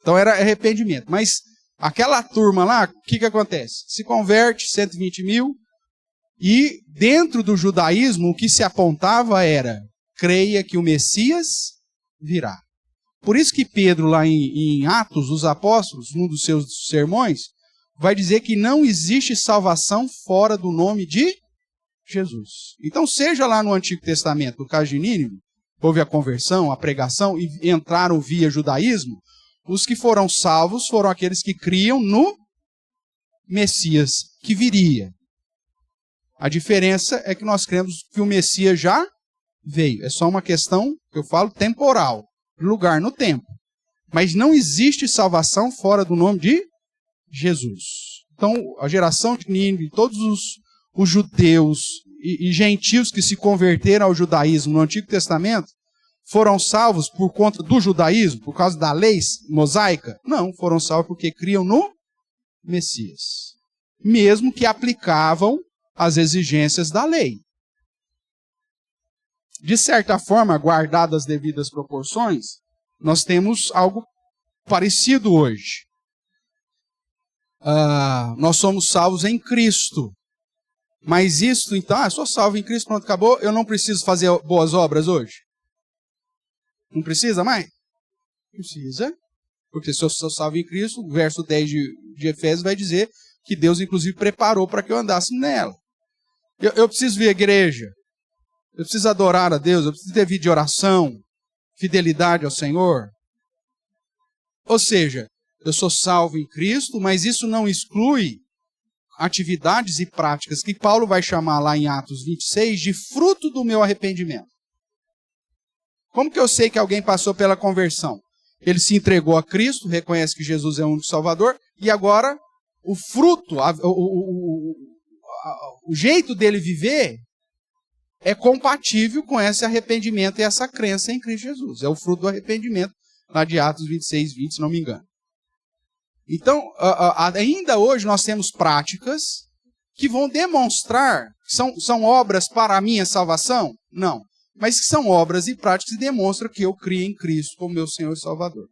Então era arrependimento. Mas aquela turma lá, o que acontece? Se converte, 120 mil, e dentro do judaísmo o que se apontava era: creia que o Messias virá. Por isso que Pedro, lá em Atos dos Apóstolos, num dos seus sermões, vai dizer que não existe salvação fora do nome de Jesus. Então, seja lá no Antigo Testamento, no caso de Nínive, houve a conversão, a pregação, e entraram via judaísmo, os que foram salvos foram aqueles que criam no Messias que viria. A diferença é que nós cremos que o Messias já veio. É só uma questão, que eu falo, temporal, lugar no tempo. Mas não existe salvação fora do nome de Jesus. Então, a geração de Nínive, todos os judeus e gentios que se converteram ao judaísmo no Antigo Testamento, foram salvos por conta do judaísmo, por causa da lei mosaica? Não, foram salvos porque criam no Messias. Mesmo que aplicavam as exigências da lei. De certa forma, guardadas as devidas proporções, nós temos algo parecido hoje. Nós somos salvos em Cristo. Mas isso, então, sou salvo em Cristo, pronto, acabou, eu não preciso fazer boas obras hoje? Não precisa mais? Precisa. Porque se eu sou salvo em Cristo, o verso 10 de Efésios vai dizer que Deus, inclusive, preparou para que eu andasse nela. Eu preciso vir à igreja. Eu preciso adorar a Deus. Eu preciso ter vida de oração, fidelidade ao Senhor. Ou seja, eu sou salvo em Cristo, mas isso não exclui atividades e práticas que Paulo vai chamar lá em Atos 26 de fruto do meu arrependimento. Como que eu sei que alguém passou pela conversão? Ele se entregou a Cristo, reconhece que Jesus é o único Salvador, e agora o fruto, o jeito dele viver é compatível com esse arrependimento e essa crença em Cristo Jesus. É o fruto do arrependimento, lá de Atos 26, 20, se não me engano. Então, ainda hoje nós temos práticas que vão demonstrar que são obras para a minha salvação? Não. Mas que são obras e práticas que demonstram que eu criei em Cristo como meu Senhor e Salvador.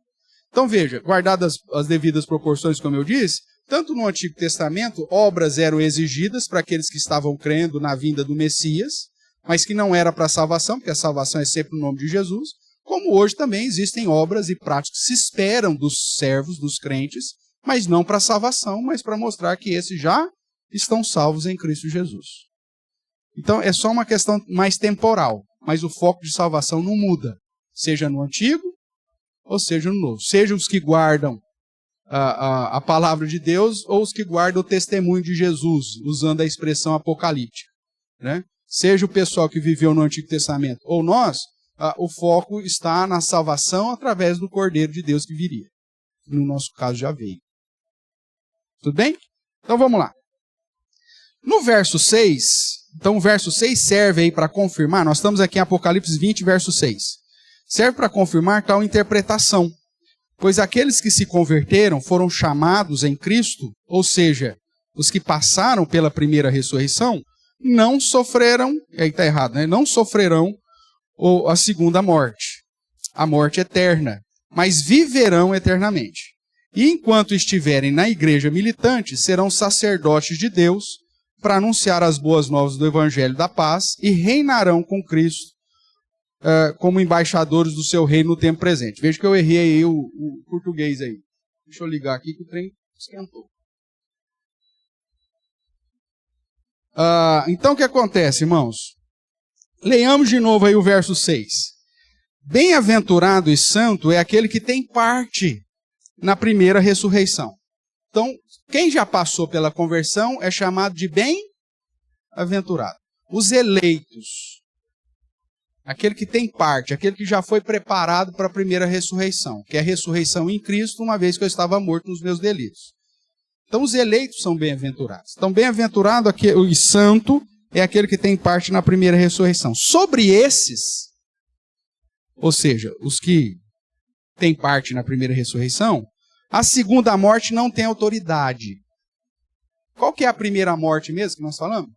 Então veja, guardadas as devidas proporções, como eu disse, tanto no Antigo Testamento, obras eram exigidas para aqueles que estavam crendo na vinda do Messias, mas que não era para a salvação, porque a salvação é sempre o nome de Jesus, como hoje também existem obras e práticas que se esperam dos servos, dos crentes, mas não para a salvação, mas para mostrar que esses já estão salvos em Cristo Jesus. Então é só uma questão mais temporal, mas o foco de salvação não muda, seja no Antigo ou seja no Novo. Seja os que guardam a palavra de Deus ou os que guardam o testemunho de Jesus, usando a expressão apocalíptica, né? Seja o pessoal que viveu no Antigo Testamento ou nós, o foco está na salvação através do Cordeiro de Deus que viria. No nosso caso já veio. Tudo bem? Então vamos lá. No verso 6, então o verso 6 serve aí para confirmar, nós estamos aqui em Apocalipse 20, verso 6. Serve para confirmar tal interpretação. Pois aqueles que se converteram foram chamados em Cristo, ou seja, os que passaram pela primeira ressurreição, não sofreram, aí está errado, né? Não sofrerão a segunda morte, a morte eterna, mas viverão eternamente. E enquanto estiverem na igreja militante, serão sacerdotes de Deus para anunciar as boas novas do Evangelho da Paz e reinarão com Cristo como embaixadores do seu reino no tempo presente. Veja que eu errei aí o português aí. Deixa eu ligar aqui que o trem esquentou. Então o que acontece, irmãos? Leiamos de novo aí o verso 6. Bem-aventurado e santo é aquele que tem parte na primeira ressurreição. Então, quem já passou pela conversão é chamado de bem-aventurado. Os eleitos, aquele que tem parte, aquele que já foi preparado para a primeira ressurreição, que é a ressurreição em Cristo, uma vez que eu estava morto nos meus delitos. Então, os eleitos são bem-aventurados. Então, bem-aventurado e santo é aquele que tem parte na primeira ressurreição. Sobre esses, ou seja, os que tem parte na primeira ressurreição, a segunda morte não tem autoridade. Qual que é a primeira morte mesmo que nós falamos?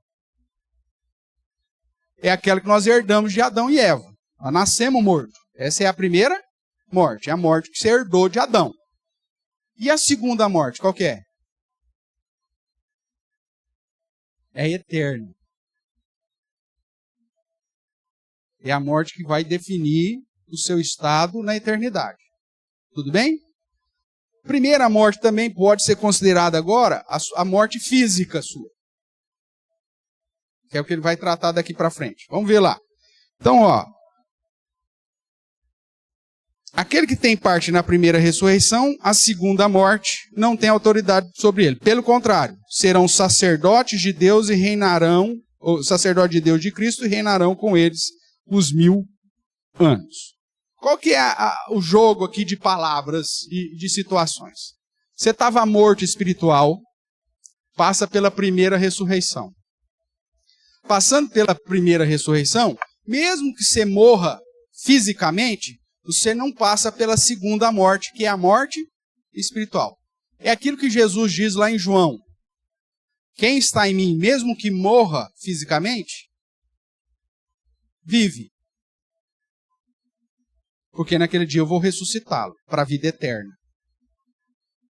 É aquela que nós herdamos de Adão e Eva. Nós nascemos mortos. Essa é a primeira morte. É a morte que você herdou de Adão. E a segunda morte, qual que é? É eterna. É a morte que vai definir o seu estado na eternidade. Tudo bem? Primeira morte também pode ser considerada agora a morte física sua. Que é o que ele vai tratar daqui para frente. Vamos ver lá. Então, ó. Aquele que tem parte na primeira ressurreição, a segunda morte não tem autoridade sobre ele. Pelo contrário, serão sacerdotes de Deus e reinarão, ou sacerdote de Deus de Cristo e reinarão com eles os 1000 anos. Qual que é o jogo aqui de palavras e de situações? Você estava morto espiritual, passa pela primeira ressurreição. Passando pela primeira ressurreição, mesmo que você morra fisicamente, você não passa pela segunda morte, que é a morte espiritual. É aquilo que Jesus diz lá em João. Quem está em mim, mesmo que morra fisicamente, vive. Porque naquele dia eu vou ressuscitá-lo para a vida eterna.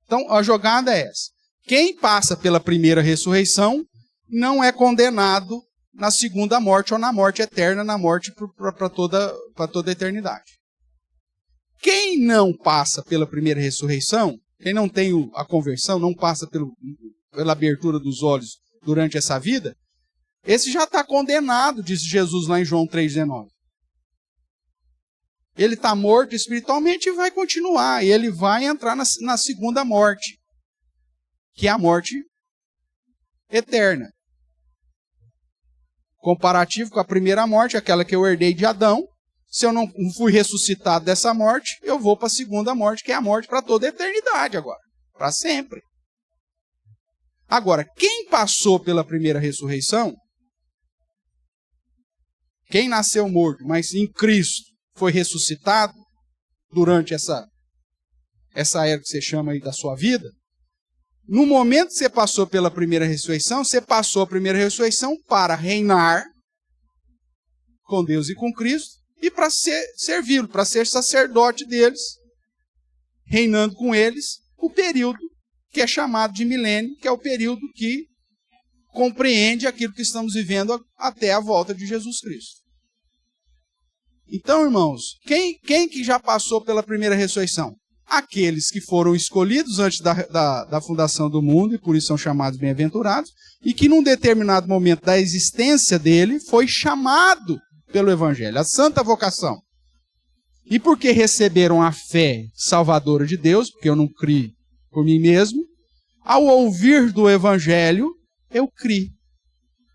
Então, a jogada é essa. Quem passa pela primeira ressurreição não é condenado na segunda morte ou na morte eterna, na morte para toda a eternidade. Quem não passa pela primeira ressurreição, quem não tem a conversão, não passa pela abertura dos olhos durante essa vida, esse já está condenado, diz Jesus lá em João 3,19. Ele está morto espiritualmente e vai continuar. E ele vai entrar na segunda morte, que é a morte eterna. Comparativo com a primeira morte, aquela que eu herdei de Adão. Se eu não fui ressuscitado dessa morte, eu vou para a segunda morte, que é a morte para toda a eternidade agora. Para sempre. Agora, quem passou pela primeira ressurreição, quem nasceu morto, mas em Cristo, foi ressuscitado durante essa era que você chama aí da sua vida, no momento que você passou pela primeira ressurreição, você passou a primeira ressurreição para reinar com Deus e com Cristo e para servi-lo, para ser sacerdote deles, reinando com eles o período que é chamado de milênio, que é o período que compreende aquilo que estamos vivendo até a volta de Jesus Cristo. Então, irmãos, quem que já passou pela primeira ressurreição? Aqueles que foram escolhidos antes da fundação do mundo, e por isso são chamados bem-aventurados, e que num determinado momento da existência dele, foi chamado pelo Evangelho, a santa vocação. E porque receberam a fé salvadora de Deus, porque eu não criei por mim mesmo, ao ouvir do Evangelho, eu criei.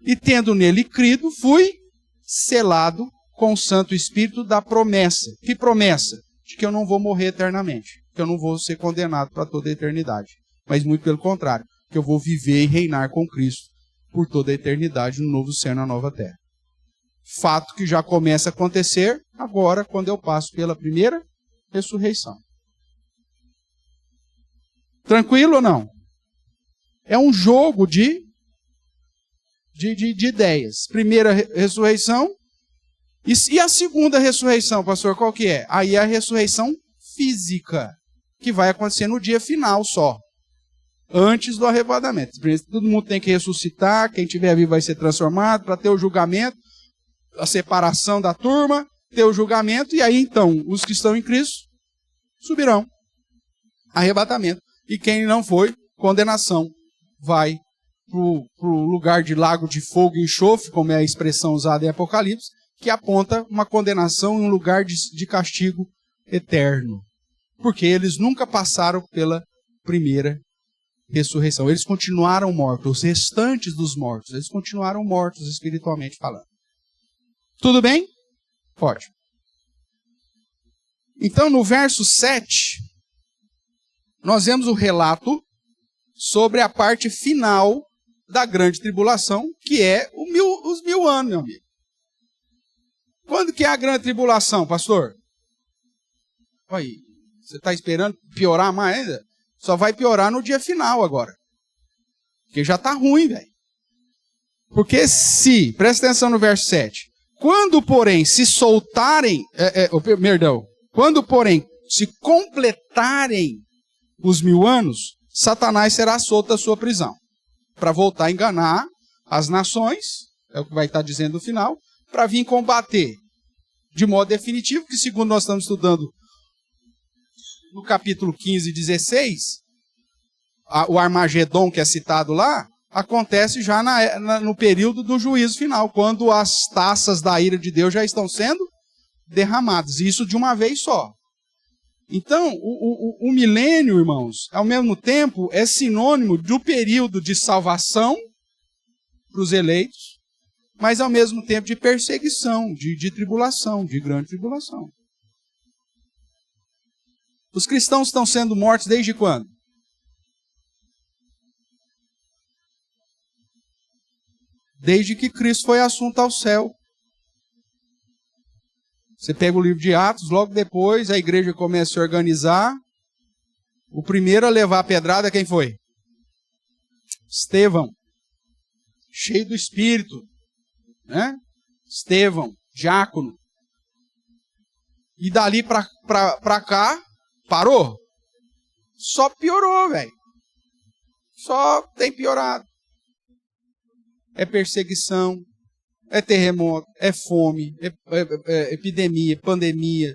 E tendo nele crido, fui selado com o Santo Espírito da promessa. Que promessa? De que eu não vou morrer eternamente, que eu não vou ser condenado para toda a eternidade. Mas muito pelo contrário, que eu vou viver e reinar com Cristo por toda a eternidade no novo céu e na nova terra. Fato que já começa a acontecer agora, quando eu passo pela primeira ressurreição. Tranquilo ou não? É um jogo de ideias. Primeira ressurreição. E a segunda ressurreição, pastor, qual que é? Aí é a ressurreição física, que vai acontecer no dia final só, antes do arrebatamento. Todo mundo tem que ressuscitar, quem estiver vivo vai ser transformado, para ter o julgamento, a separação da turma, ter o julgamento, e aí então, os que estão em Cristo subirão. Arrebatamento. E quem não foi, condenação. Vai para o lugar de lago de fogo e enxofre, como é a expressão usada em Apocalipse, que aponta uma condenação em um lugar de castigo eterno. Porque eles nunca passaram pela primeira ressurreição. Eles continuaram mortos, os restantes dos mortos, eles continuaram mortos espiritualmente falando. Tudo bem? Pode. Então, no verso 7, nós vemos o relato sobre a parte final da grande tribulação, que é os 1000 anos, meu amigo. Quando que é a grande tribulação, pastor? Aí, Você está esperando piorar mais ainda? Só vai piorar no dia final agora. Porque já está ruim, velho. Porque se, presta atenção no verso 7, quando, porém, se soltarem, quando, porém, se completarem os 1000 anos, Satanás será solto da sua prisão, para voltar a enganar as nações, é o que vai estar dizendo no final, para vir combater de modo definitivo, que segundo nós estamos estudando no capítulo 15 e 16, o Armagedon que é citado lá, acontece já no período do juízo final, quando as taças da ira de Deus já estão sendo derramadas, e isso de uma vez só. Então, o milênio, irmãos, ao mesmo tempo, é sinônimo do período de salvação para os eleitos, mas ao mesmo tempo de perseguição, de tribulação, de grande tribulação. Os cristãos estão sendo mortos desde quando? Desde que Cristo foi assunto ao céu. Você pega o livro de Atos, logo depois a igreja começa a se organizar. O primeiro a levar a pedrada, quem foi? Estevão. Cheio do Espírito. Né? Estevão, diácono. E dali para cá, parou? Só piorou, velho. Só tem piorado. É perseguição, é terremoto, é fome, é epidemia, pandemia,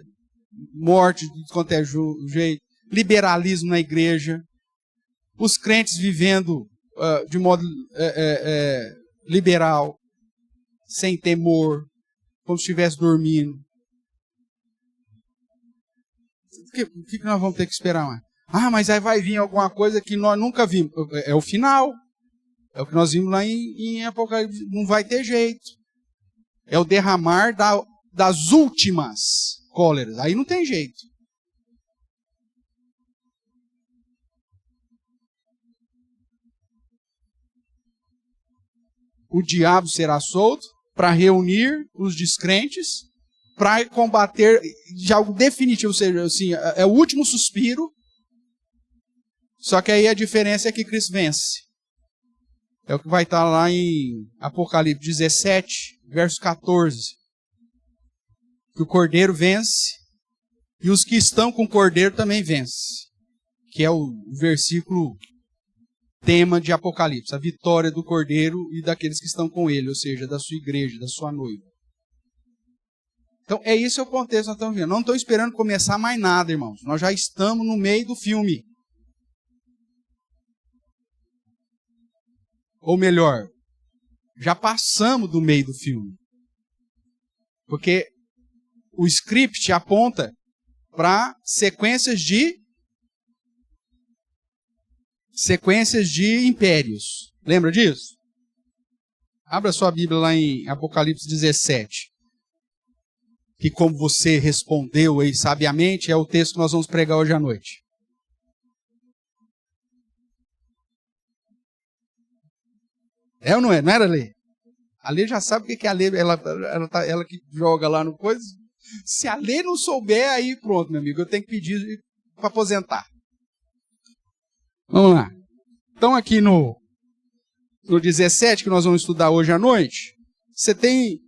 morte de quanto é jeito, liberalismo na igreja, os crentes vivendo de modo liberal, sem temor, como se estivesse dormindo. O que nós vamos ter que esperar mais? Ah, mas aí vai vir alguma coisa que nós nunca vimos. É o final. É o que nós vimos lá em Apocalipse. Não vai ter jeito. É o derramar das últimas cóleras. Aí não tem jeito. O diabo será solto para reunir os descrentes, para combater de algo definitivo. Ou seja, assim, é o último suspiro. Só que aí a diferença é que Cristo vence. É o que vai estar lá em Apocalipse 17, verso 14. Que o Cordeiro vence e os que estão com o Cordeiro também vencem. Que é o versículo tema de Apocalipse. A vitória do Cordeiro e daqueles que estão com ele, ou seja, da sua igreja, da sua noiva. Então, é isso o contexto que nós estamos vendo. Não estou esperando começar mais nada, irmãos. Nós já estamos no meio do filme. Ou melhor, já passamos do meio do filme. Porque o script aponta para sequências de impérios. Lembra disso? Abra sua Bíblia lá em Apocalipse 17. Que como você respondeu aí sabiamente, é o texto que nós vamos pregar hoje à noite. É ou não é? Não era a Lê? A Lê já sabe o que é a Lê, ela que joga lá no coisa. Se a Lê não souber, aí pronto, meu amigo, eu tenho que pedir para aposentar. Vamos lá. Então aqui no 17, que nós vamos estudar hoje à noite, você tem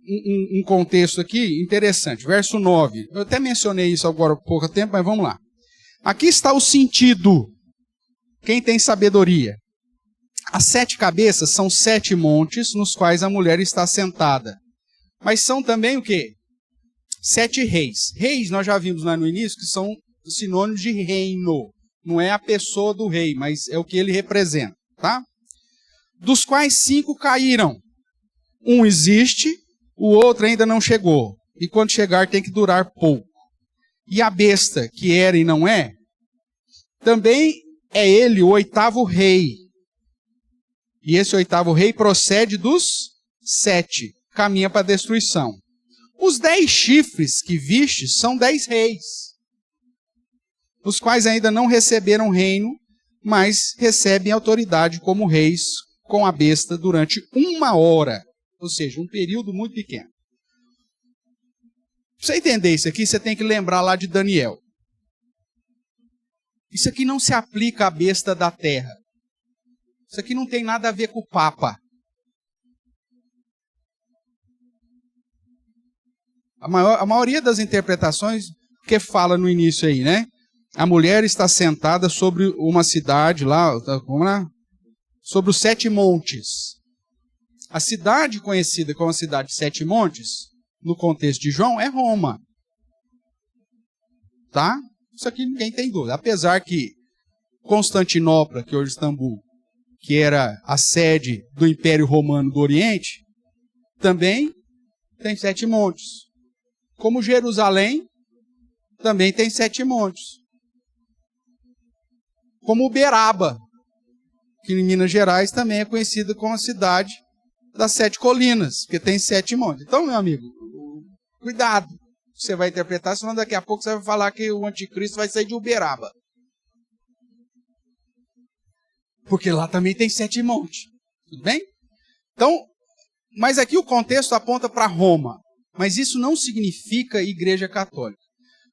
um contexto aqui interessante. Verso 9. Eu até mencionei isso agora há pouco tempo, mas vamos lá. Aqui está o sentido. Quem tem sabedoria? As 7 cabeças são 7 montes nos quais a mulher está sentada. Mas são também o quê? 7 reis. Reis, nós já vimos lá no início, que são sinônimos de reino. Não é a pessoa do rei, mas é o que ele representa, tá? Dos quais 5 caíram. Um existe, o outro ainda não chegou. E quando chegar tem que durar pouco. E a besta, que era e não é, também é ele o 8º rei. E esse 8º rei procede dos 7, caminha para a destruição. Os 10 chifres que viste são 10 reis, os quais ainda não receberam reino, mas recebem autoridade como reis com a besta durante 1 hora, ou seja, um período muito pequeno. Para você entender isso aqui, você tem que lembrar lá de Daniel. Isso aqui não se aplica à besta da terra. Isso aqui não tem nada a ver com o Papa. A maioria das interpretações, que fala no início aí, né? A mulher está sentada sobre uma cidade lá, vamos lá? Sobre os 7 montes. A cidade conhecida como a cidade de 7 montes, no contexto de João, é Roma. Tá? Isso aqui ninguém tem dúvida. Apesar que Constantinopla, que hoje é Istambul, que era a sede do Império Romano do Oriente, também tem 7 montes. Como Jerusalém, também tem 7 montes. Como Uberaba, que em Minas Gerais também é conhecida como a cidade das 7 colinas, porque tem 7 montes. Então, meu amigo, cuidado. Você vai interpretar, senão daqui a pouco você vai falar que o anticristo vai sair de Uberaba. Porque lá também tem 7 montes. Tudo bem? Então, mas aqui o contexto aponta para Roma. Mas isso não significa Igreja Católica.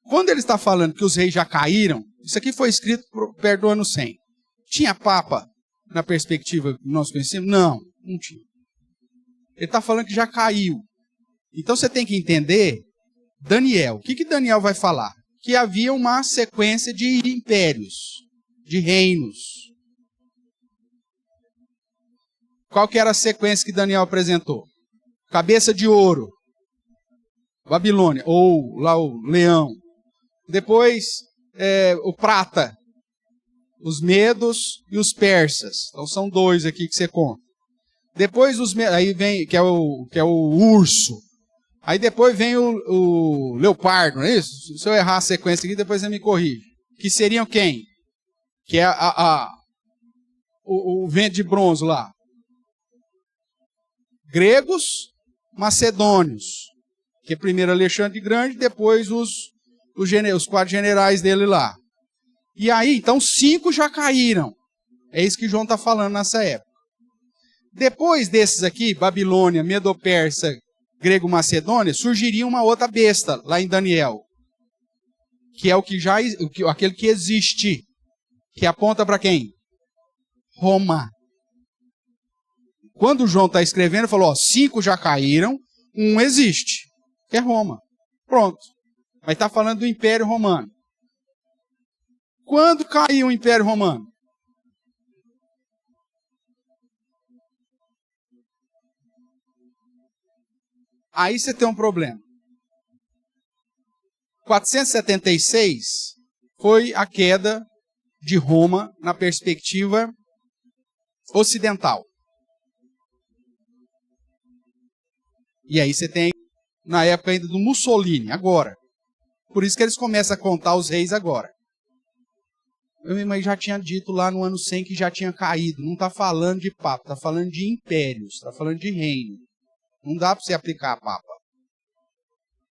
Quando ele está falando que os reis já caíram, isso aqui foi escrito perto do ano 100. Tinha Papa na perspectiva que nós conhecemos? Não, não tinha. Ele está falando que já caiu. Então você tem que entender Daniel. O que Daniel vai falar? Que havia uma sequência de impérios, de reinos. Qual que era a sequência que Daniel apresentou? Cabeça de ouro, Babilônia, ou lá o leão. Depois, o prata, os medos e os persas. Então são 2 aqui que você conta. Depois aí vem, que é o urso. Aí depois vem o leopardo, não é isso? Se eu errar a sequência aqui, depois você me corrige. Que seriam quem? Que é o vento de bronze lá. Gregos, macedônios. Que é primeiro Alexandre Grande, depois os 4 generais dele lá. E aí, então, 5 já caíram. É isso que João está falando nessa época. Depois desses aqui, Babilônia, Medo-Persa, Grego-Macedônia, surgiria uma outra besta, lá em Daniel. Que é aquele que existe. Que aponta para quem? Roma. Quando João está escrevendo, ele falou, 5 já caíram, 1 existe, que é Roma. Pronto. Mas está falando do Império Romano. Quando caiu o Império Romano? Aí você tem um problema. 476 foi a queda de Roma na perspectiva ocidental. E aí você tem, na época ainda do Mussolini, agora. Por isso que eles começam a contar os reis agora. Eu já tinha dito lá no ano 100 que já tinha caído. Não está falando de papa, está falando de impérios, está falando de reino. Não dá para você aplicar a papa.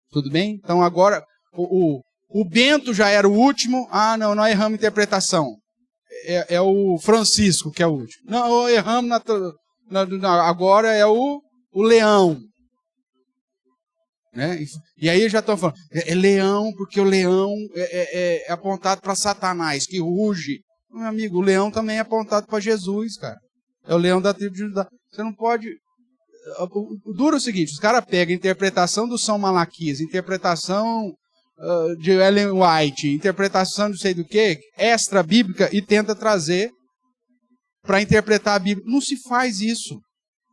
Tudo bem? Então agora, o Bento já era o último. Ah, não, nós erramos a interpretação. É o Francisco que é o último. Não, erramos agora é o Leão. Né? E aí já estão falando, é leão, porque o leão é apontado para Satanás, que ruge. Meu amigo, o leão também é apontado para Jesus, cara. É o leão da tribo de Judá. Você não pode... O duro é o seguinte, os caras pegam a interpretação do São Malaquias, interpretação de Ellen White, interpretação de não sei do que, extra bíblica, e tenta trazer para interpretar a Bíblia. Não se faz isso.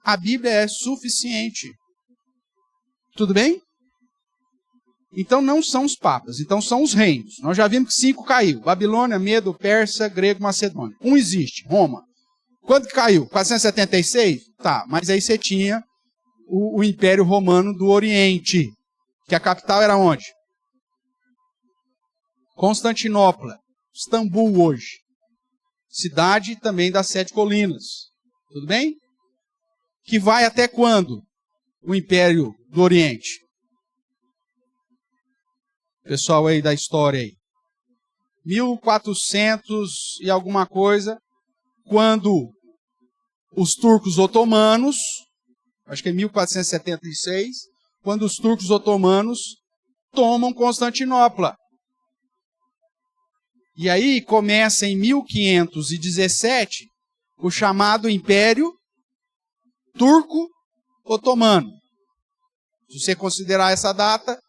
A Bíblia é suficiente. Tudo bem? Então não são os papas, então são os reinos. Nós já vimos que 5 caiu. Babilônia, Medo, Persa, Grego, Macedônia. 1 existe, Roma. Quando que caiu? 476? Tá, mas aí você tinha o Império Romano do Oriente, que a capital era onde? Constantinopla, Istambul hoje. Cidade também das 7 colinas. Tudo bem? Que vai até quando? O Império do Oriente. Pessoal aí da história aí. 1400 e alguma coisa, quando os turcos otomanos, acho que é 1476, quando os turcos otomanos tomam Constantinopla. E aí começa em 1517 o chamado Império Turco-Otomano. Se você considerar essa data,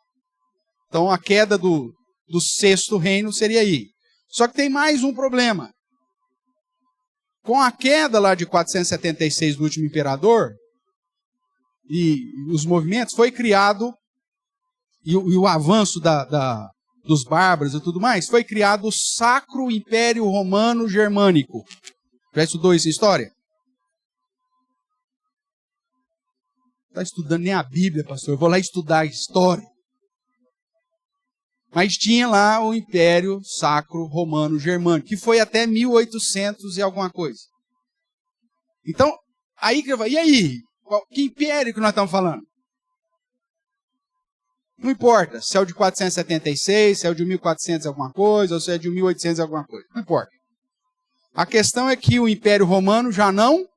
então a queda do Sexto Reino seria aí. Só que tem mais um problema. Com a queda lá de 476 do último imperador, e os movimentos, foi criado, e o avanço dos bárbaros e tudo mais, foi criado o Sacro Império Romano Germânico. Já estudou isso em história? Não está estudando nem a Bíblia, pastor. Eu vou lá estudar a história. Mas tinha lá o Império Sacro Romano Germânico, que foi até 1800 e alguma coisa. Então, aí que eu falo, e aí? Que império que nós estamos falando? Não importa se é o de 476, se é o de 1400 e alguma coisa, ou se é de 1800 e alguma coisa. Não importa. A questão é que o Império Romano já não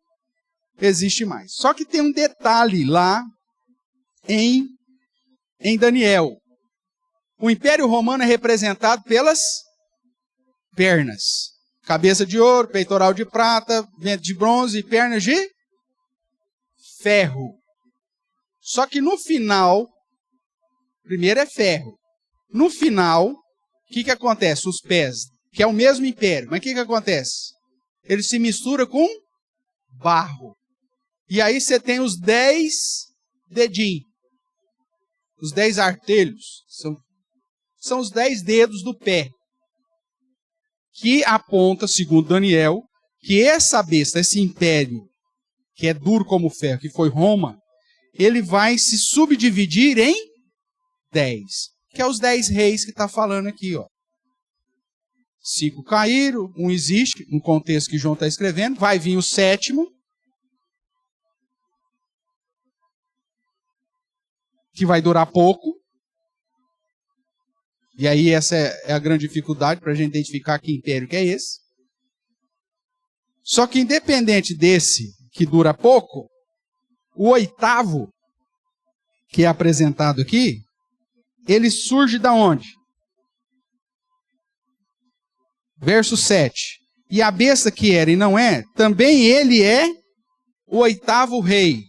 existe mais. Só que tem um detalhe lá em Daniel. O Império Romano é representado pelas pernas. Cabeça de ouro, peitoral de prata, ventre de bronze e pernas de ferro. Só que no final, primeiro é ferro. No final, o que acontece? Os pés, que é o mesmo império, mas o que acontece? Ele se mistura com barro. E aí você tem os 10 dedinhos. Os 10 artelhos. São os 10 dedos do pé. Que aponta, segundo Daniel, que essa besta, esse império, que é duro como ferro, que foi Roma, ele vai se subdividir em 10. Que é os 10 reis que está falando aqui, ó. 5 caíram, um existe, no contexto que João está escrevendo, vai vir o 7º, que vai durar pouco. E aí essa é a grande dificuldade para a gente identificar que império que é esse. Só que independente desse, que dura pouco, o 8º, que é apresentado aqui, ele surge da onde? Verso 7. E a besta que era e não é, também ele é o 8º rei,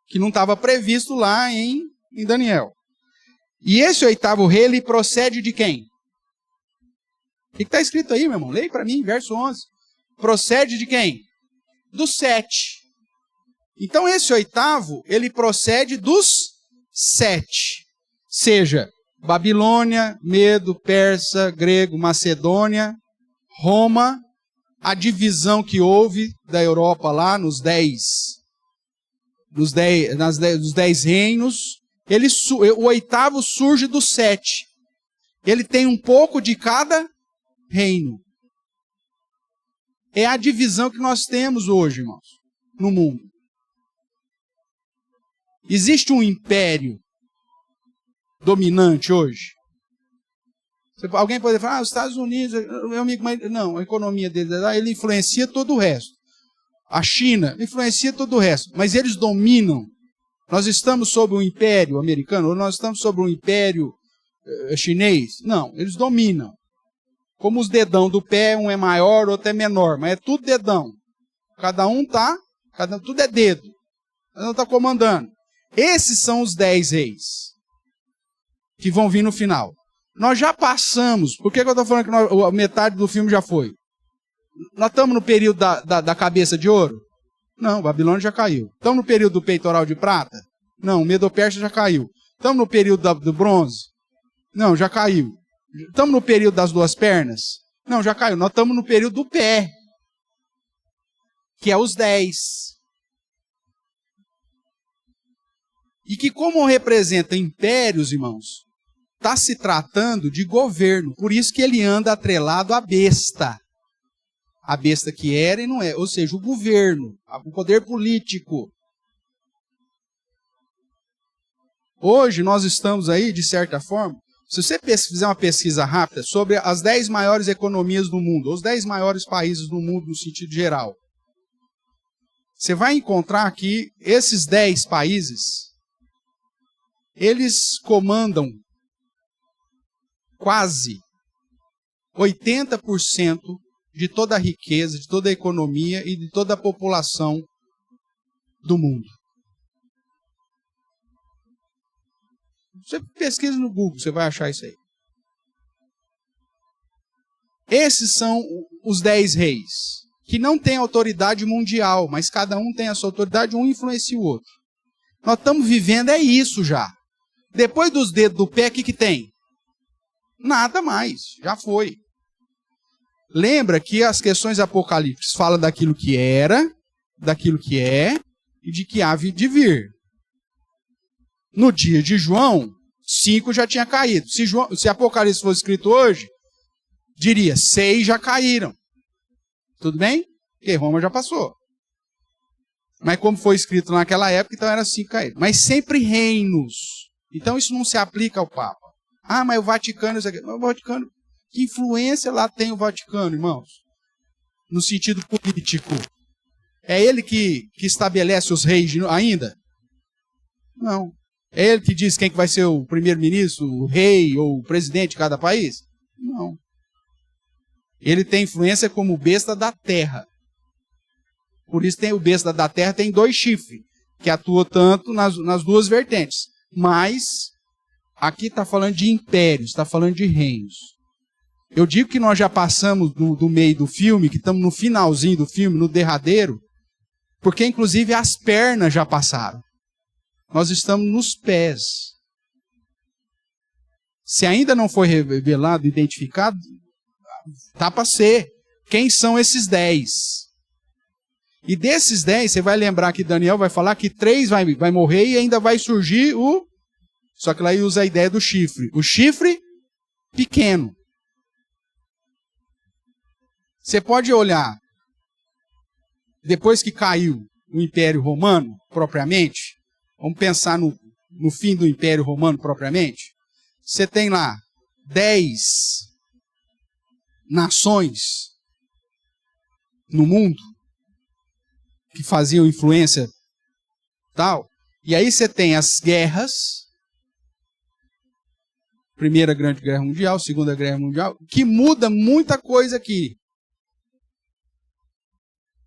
que não estava previsto lá em Daniel. E esse 8º rei, ele procede de quem? O que está escrito aí, meu irmão? Leia para mim, verso 11. Procede de quem? Do 7. Então esse 8º, ele procede dos 7. Seja Babilônia, Medo, Persa, Grego, Macedônia, Roma, a divisão que houve da Europa lá nos 10 reinos. O 8º surge do 7. Ele tem um pouco de cada reino. É a divisão que nós temos hoje, irmãos, no mundo. Existe um império dominante hoje? Alguém pode falar, os Estados Unidos, meu amigo, mas não, a economia dele, ele influencia todo o resto. A China influencia todo o resto, mas eles dominam. Nós estamos sob um império americano, ou nós estamos sob um império chinês? Não, eles dominam. Como os dedão do pé, um é maior, outro é menor, mas é tudo dedão. Tudo é dedo. Cada um está comandando. Esses são os 10 reis que vão vir no final. Nós já passamos, por que eu estou falando que a metade do filme já foi? Nós estamos no período da cabeça de ouro? Não, Babilônia já caiu. Estamos no período do peitoral de prata? Não, Medo-Persa já caiu. Estamos no período do bronze? Não, já caiu. Estamos no período das 2 pernas? Não, já caiu. Nós estamos no período do pé, que é os 10. E que, como representa impérios, irmãos, está se tratando de governo. Por isso que ele anda atrelado à besta. A besta que era e não é. Ou seja, o governo, o poder político. Hoje nós estamos aí, de certa forma, se você fizer uma pesquisa rápida sobre as 10 maiores economias do mundo, os 10 maiores países do mundo no sentido geral, você vai encontrar que esses 10 países, eles comandam quase 80% de toda a riqueza, de toda a economia e de toda a população do mundo. Você pesquisa no Google, você vai achar isso aí. Esses são os 10 reis, que não têm autoridade mundial, mas cada um tem a sua autoridade, um influencia o outro. Nós estamos vivendo isso já. Depois dos dedos do pé, o que tem? Nada mais, já foi. Lembra que as questões apocalípticas falam daquilo que era, daquilo que é e de que há de vir. No dia de João, 5 já tinha caído. Se Apocalipse fosse escrito hoje, diria 6 já caíram. Tudo bem? Porque Roma já passou. Mas como foi escrito naquela época, então era 5 caídos. Mas sempre reinos. Então isso não se aplica ao Papa. Ah, mas o Vaticano... O Vaticano, que influência lá tem o Vaticano, irmãos? No sentido político. É ele que estabelece os reis ainda? Não. É ele que diz quem que vai ser o primeiro-ministro, o rei ou o presidente de cada país? Não. Ele tem influência como besta da terra. Por isso o besta da terra tem 2 chifres, que atua tanto nas duas vertentes. Mas aqui está falando de impérios, está falando de reinos. Eu digo que nós já passamos do meio do filme, que estamos no finalzinho do filme, no derradeiro, porque inclusive as pernas já passaram. Nós estamos nos pés. Se ainda não foi revelado, identificado, tá para ser. Quem são esses 10? E desses 10, você vai lembrar que Daniel vai falar que 3 vai morrer e ainda vai surgir o... Só que lá ele usa a ideia do chifre. O chifre pequeno. Você pode olhar, depois que caiu o Império Romano, propriamente, vamos pensar no fim do Império Romano propriamente. Você tem lá 10 nações no mundo que faziam influência tal. E aí você tem as guerras, Primeira Grande Guerra Mundial, Segunda Guerra Mundial, que muda muita coisa aqui.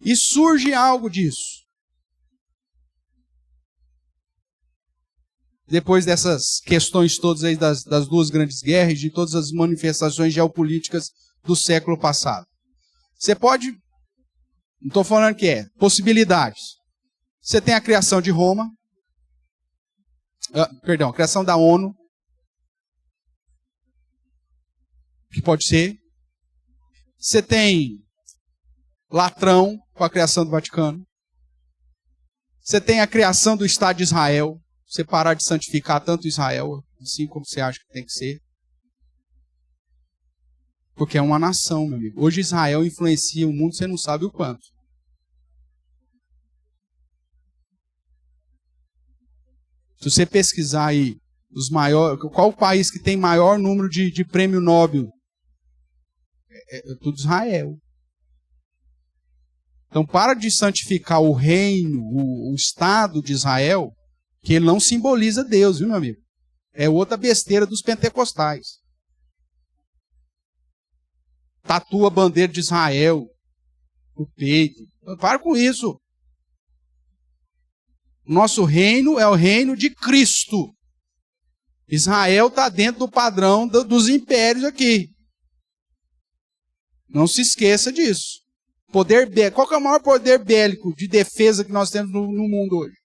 E surge algo disso. Depois dessas questões todas aí das 2 grandes guerras, de todas as manifestações geopolíticas do século passado. Você pode, não estou falando que é, possibilidades. Você tem a criação de Roma, a criação da ONU, que pode ser. Você tem Latrão, com a criação do Vaticano. Você tem a criação do Estado de Israel, você parar de santificar tanto Israel, assim como você acha que tem que ser. Porque é uma nação, meu amigo. Hoje Israel influencia o mundo, você não sabe o quanto. Se você pesquisar aí, qual o país que tem maior número de prêmio Nobel? É tudo Israel. Então, para de santificar o reino, o Estado de Israel, que ele não simboliza Deus, viu, meu amigo? É outra besteira dos pentecostais. Tatua a bandeira de Israel no peito. Para com isso. Nosso reino é o reino de Cristo. Israel está dentro do padrão dos impérios aqui. Não se esqueça disso. Poder bélico. Qual que é o maior poder bélico de defesa que nós temos no mundo hoje?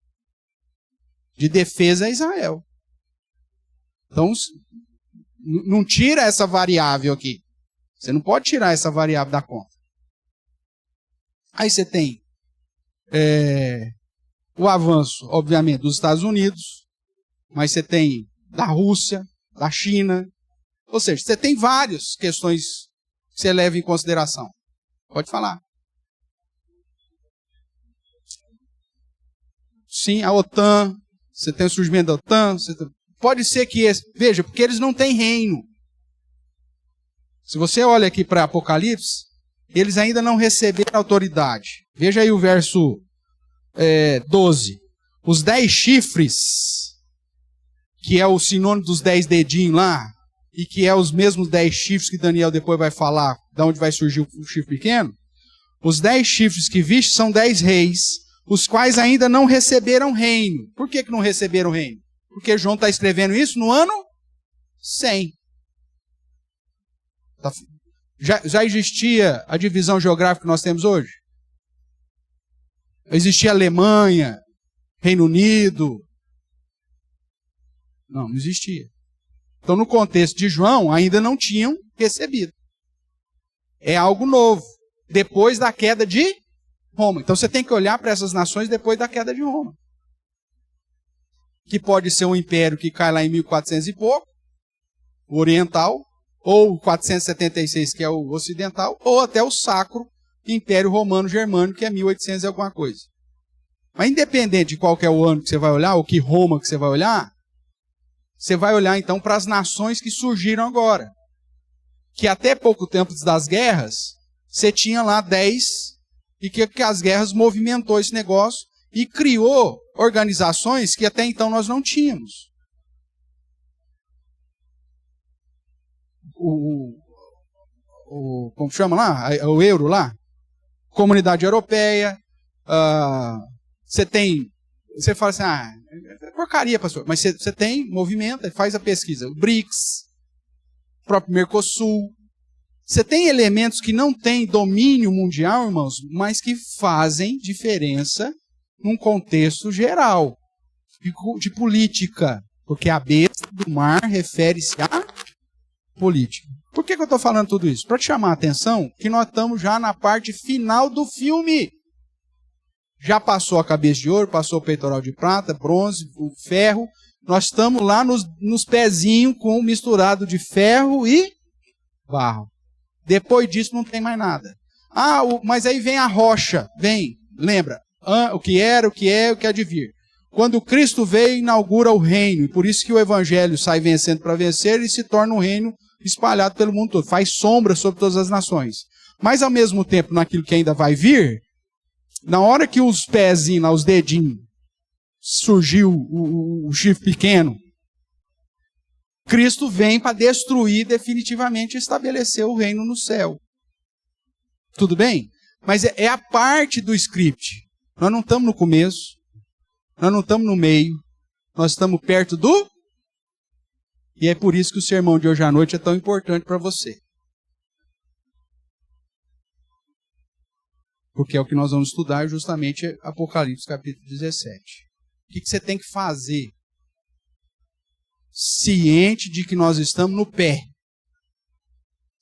De defesa é Israel. Então, não tira essa variável aqui. Você não pode tirar essa variável da conta. Aí você tem o avanço, obviamente, dos Estados Unidos, mas você tem da Rússia, da China. Ou seja, você tem várias questões que você leva em consideração. Pode falar. Sim, a OTAN, você tem o surgimento da OTAN. Pode ser que... Veja, porque eles não têm reino. Se você olha aqui para Apocalipse, eles ainda não receberam autoridade. Veja aí o verso 12. Os 10 chifres, que é o sinônimo dos 10 dedinhos lá, e que é os mesmos 10 chifres que Daniel depois vai falar, de onde vai surgir o chifre pequeno, os 10 chifres que viste são 10 reis, os quais ainda não receberam reino. Por que não receberam reino? Porque João está escrevendo isso no ano 100. Já existia a divisão geográfica que nós temos hoje? Existia Alemanha, Reino Unido? Não existia. Então, no contexto de João, ainda não tinham recebido. É algo novo. Depois da queda de Roma. Então, você tem que olhar para essas nações depois da queda de Roma. Que pode ser um império que cai lá em 1400 e pouco, o oriental, ou 476, que é o ocidental, ou até o Sacro Império Romano Germânico, que é 1800 e alguma coisa. Mas independente de qual que é o ano que você vai olhar, ou que Roma que você vai olhar, você vai olhar então para as nações que surgiram agora. Que até pouco tempo das guerras, você tinha lá 10, e que as guerras movimentou esse negócio e criou organizações que até então nós não tínhamos. Como chama lá? O euro lá? Comunidade Europeia. Você fala assim, é porcaria, pastor. Mas você tem, movimenta, faz a pesquisa. O BRICS, o próprio Mercosul. Você tem elementos que não têm domínio mundial, irmãos, mas que fazem diferença num contexto geral de política. Porque a besta do mar refere-se à política. Por que eu estou falando tudo isso? Para te chamar a atenção que nós estamos já na parte final do filme. Já passou a cabeça de ouro, passou o peitoral de prata, bronze, o ferro. Nós estamos lá nos pezinhos com misturado de ferro e barro. Depois disso não tem mais nada. Mas aí vem a rocha. Lembra? O que era, o que é, o que há de vir. Quando Cristo veio, inaugura o reino. E por isso que o evangelho sai vencendo para vencer e se torna um reino espalhado pelo mundo todo. Faz sombra sobre todas as nações. Mas ao mesmo tempo, naquilo que ainda vai vir, na hora que os pezinhos, os dedinhos, surgiu o chifre pequeno, Cristo vem para destruir definitivamente e estabelecer o reino no céu. Tudo bem? Mas é a parte do script. Nós não estamos no começo, nós não estamos no meio, nós estamos perto do... E é por isso que o sermão de hoje à noite é tão importante para você. Porque é o que nós vamos estudar justamente Apocalipse capítulo 17. O que você tem que fazer? Ciente de que nós estamos no pé.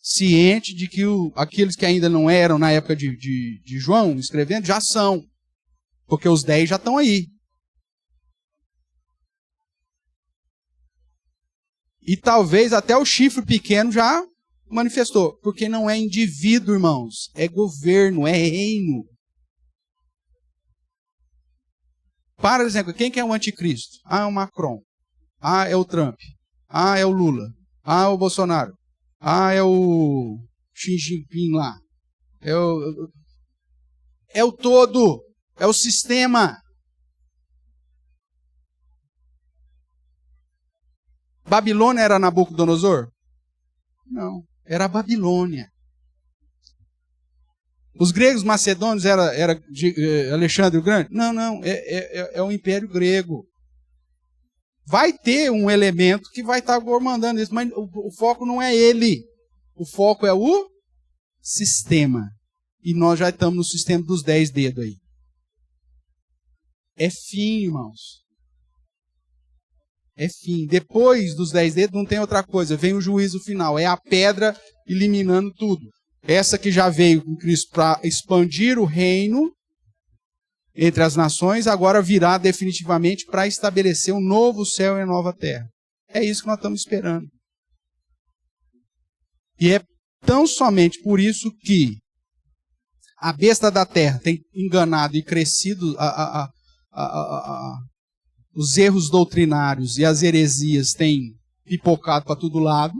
Ciente de que aqueles que ainda não eram na época de João escrevendo, já são. Porque os 10 já estão aí. E talvez até o chifre pequeno já manifestou. Porque não é indivíduo, irmãos. É governo, é reino. Por exemplo, quem que é o anticristo? É o Macron. É o Trump. É o Lula. É o Bolsonaro. É o Xi Jinping lá. É o todo. É o sistema. Babilônia era Nabucodonosor? Não. Era a Babilônia. Os gregos macedônios era de Alexandre o Grande? Não. É o Império Grego. Vai ter um elemento que vai estar comandando isso, mas o foco não é ele. O foco é o sistema. E nós já estamos no sistema dos 10 dedos aí. É fim, irmãos. É fim. Depois dos 10 dedos não tem outra coisa. Vem o juízo final. É a pedra eliminando tudo. Essa que já veio com Cristo para expandir o reino entre as nações, agora virá definitivamente para estabelecer um novo céu e a nova terra. É isso que nós estamos esperando. E é tão somente por isso que a besta da terra tem enganado e crescido os erros doutrinários e as heresias têm pipocado para todo lado.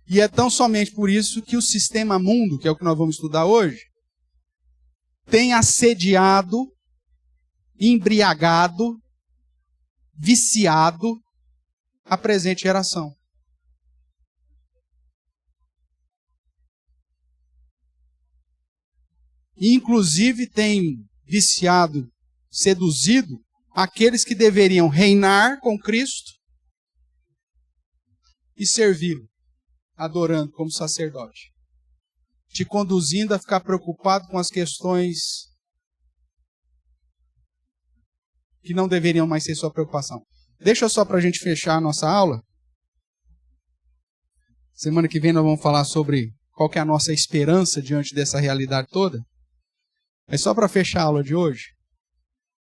E é tão somente por isso que o sistema mundo, que é o que nós vamos estudar hoje, tem assediado, embriagado, viciado a presente geração. e inclusive tem viciado, seduzido aqueles que deveriam reinar com Cristo e servi-lo, adorando como sacerdote, te conduzindo a ficar preocupado com as questões que não deveriam mais ser sua preocupação. Deixa só para a gente fechar a nossa aula. Semana que vem nós vamos falar sobre qual que é a nossa esperança diante dessa realidade toda. Mas só para fechar a aula de hoje,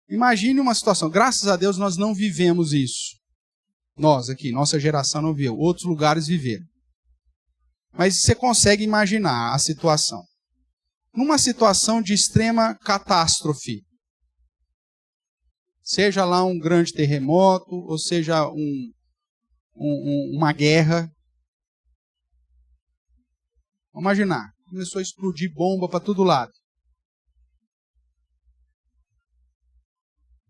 imagine uma situação, graças a Deus nós não vivemos isso. Nós aqui, nossa geração não viveu, outros lugares viveram. Mas você consegue imaginar a situação. Numa situação de extrema catástrofe, seja lá um grande terremoto, ou seja uma guerra. Vamos imaginar, começou a explodir bomba para todo lado.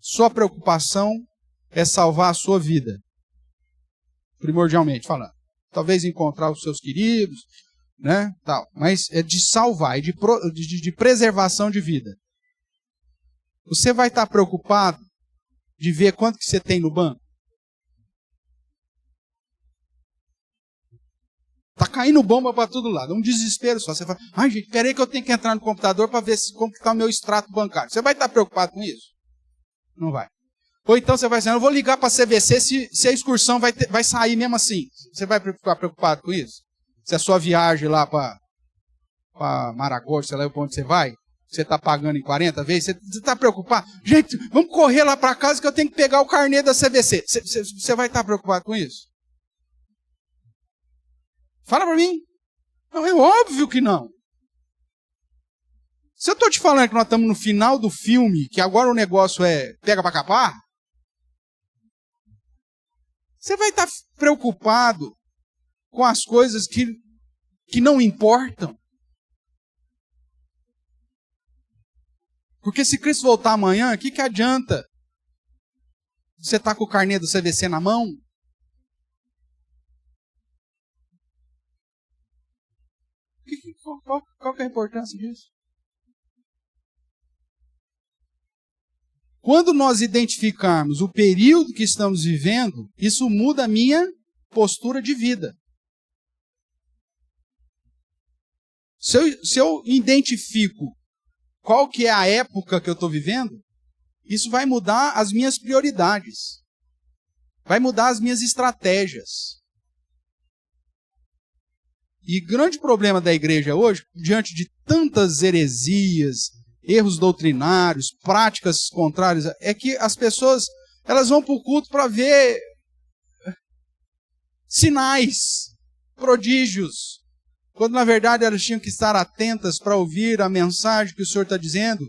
Sua preocupação é salvar a sua vida, primordialmente falando. Talvez encontrar os seus queridos, né, tal. Mas é de salvar, é de preservação de vida. Você vai estar preocupado de ver quanto que você tem no banco? Tá caindo bomba para todo lado, um desespero só. Você fala, ai gente, peraí que eu tenho que entrar no computador para ver como está o meu extrato bancário. Você vai estar preocupado com isso? Não vai. Ou então você vai dizer, eu vou ligar para a CVC se a excursão vai sair mesmo assim. Você vai ficar preocupado com isso? Se a sua viagem lá para Maragogi, sei lá para onde você vai, você está pagando em 40 vezes, você está preocupado? Gente, vamos correr lá para casa que eu tenho que pegar o carnê da CVC. Você vai estar preocupado com isso? Fala para mim. Não, é óbvio que não. Se eu estou te falando que nós estamos no final do filme, que agora o negócio é pega para capar, você vai estar preocupado com as coisas que não importam. Porque se Cristo voltar amanhã, o que adianta você estar com o carnê do CVC na mão? Qual que é a importância disso? Quando nós identificarmos o período que estamos vivendo, isso muda a minha postura de vida. Se eu identifico qual que é a época que eu estou vivendo, isso vai mudar as minhas prioridades. Vai mudar as minhas estratégias. E o grande problema da igreja hoje, diante de tantas heresias, erros doutrinários, práticas contrárias, é que as pessoas elas vão para o culto para ver sinais, prodígios, quando na verdade elas tinham que estar atentas para ouvir a mensagem que o Senhor está dizendo.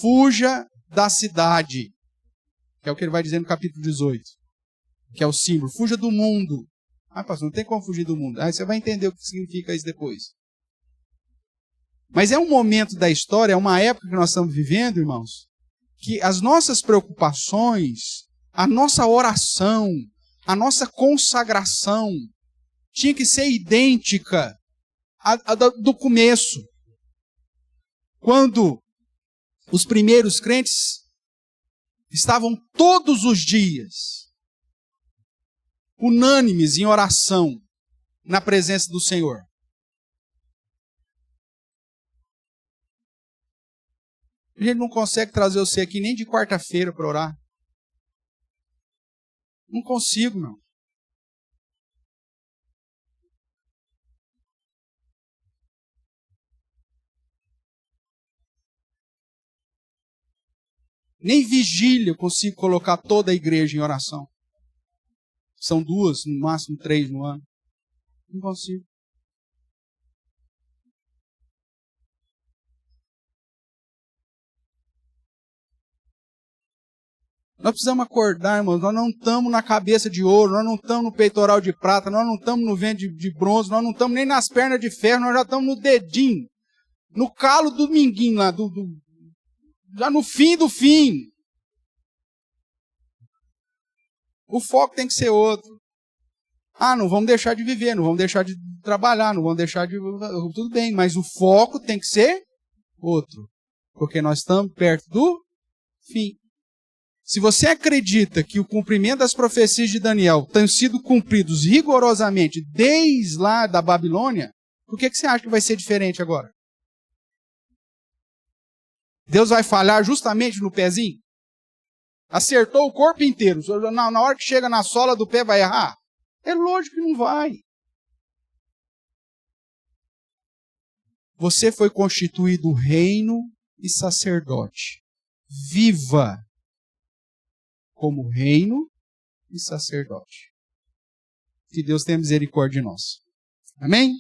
Fuja da cidade, que é o que ele vai dizer no capítulo 18, que é o símbolo. Fuja do mundo. Ah, pastor, não tem como fugir do mundo. Aí você vai entender o que significa isso depois. Mas é um momento da história, é uma época que nós estamos vivendo, irmãos, que as nossas preocupações, a nossa oração, a nossa consagração tinha que ser idêntica à do começo. Quando os primeiros crentes estavam todos os dias unânimes em oração na presença do Senhor. A gente não consegue trazer você aqui nem de quarta-feira para orar. Não consigo, não. Nem vigília eu consigo colocar toda a igreja em oração. São 2, no máximo 3 no ano. Não consigo. Nós precisamos acordar, irmãos. Nós não estamos na cabeça de ouro, nós não estamos no peitoral de prata, nós não estamos no ventre de bronze, nós não estamos nem nas pernas de ferro, nós já estamos no dedinho, no calo do minguinho lá, já no fim do fim. O foco tem que ser outro. Ah, não vamos deixar de viver, não vamos deixar de trabalhar, não vamos deixar de... Tudo bem, mas o foco tem que ser outro, porque nós estamos perto do fim. Se você acredita que o cumprimento das profecias de Daniel tem sido cumpridos rigorosamente desde lá da Babilônia, por que você acha que vai ser diferente agora? Deus vai falhar justamente no pezinho? Acertou o corpo inteiro. Na hora que chega na sola do pé vai errar? É lógico que não vai. Você foi constituído reino e sacerdote. Viva como reino e sacerdote. Que Deus tenha misericórdia de nós. Amém?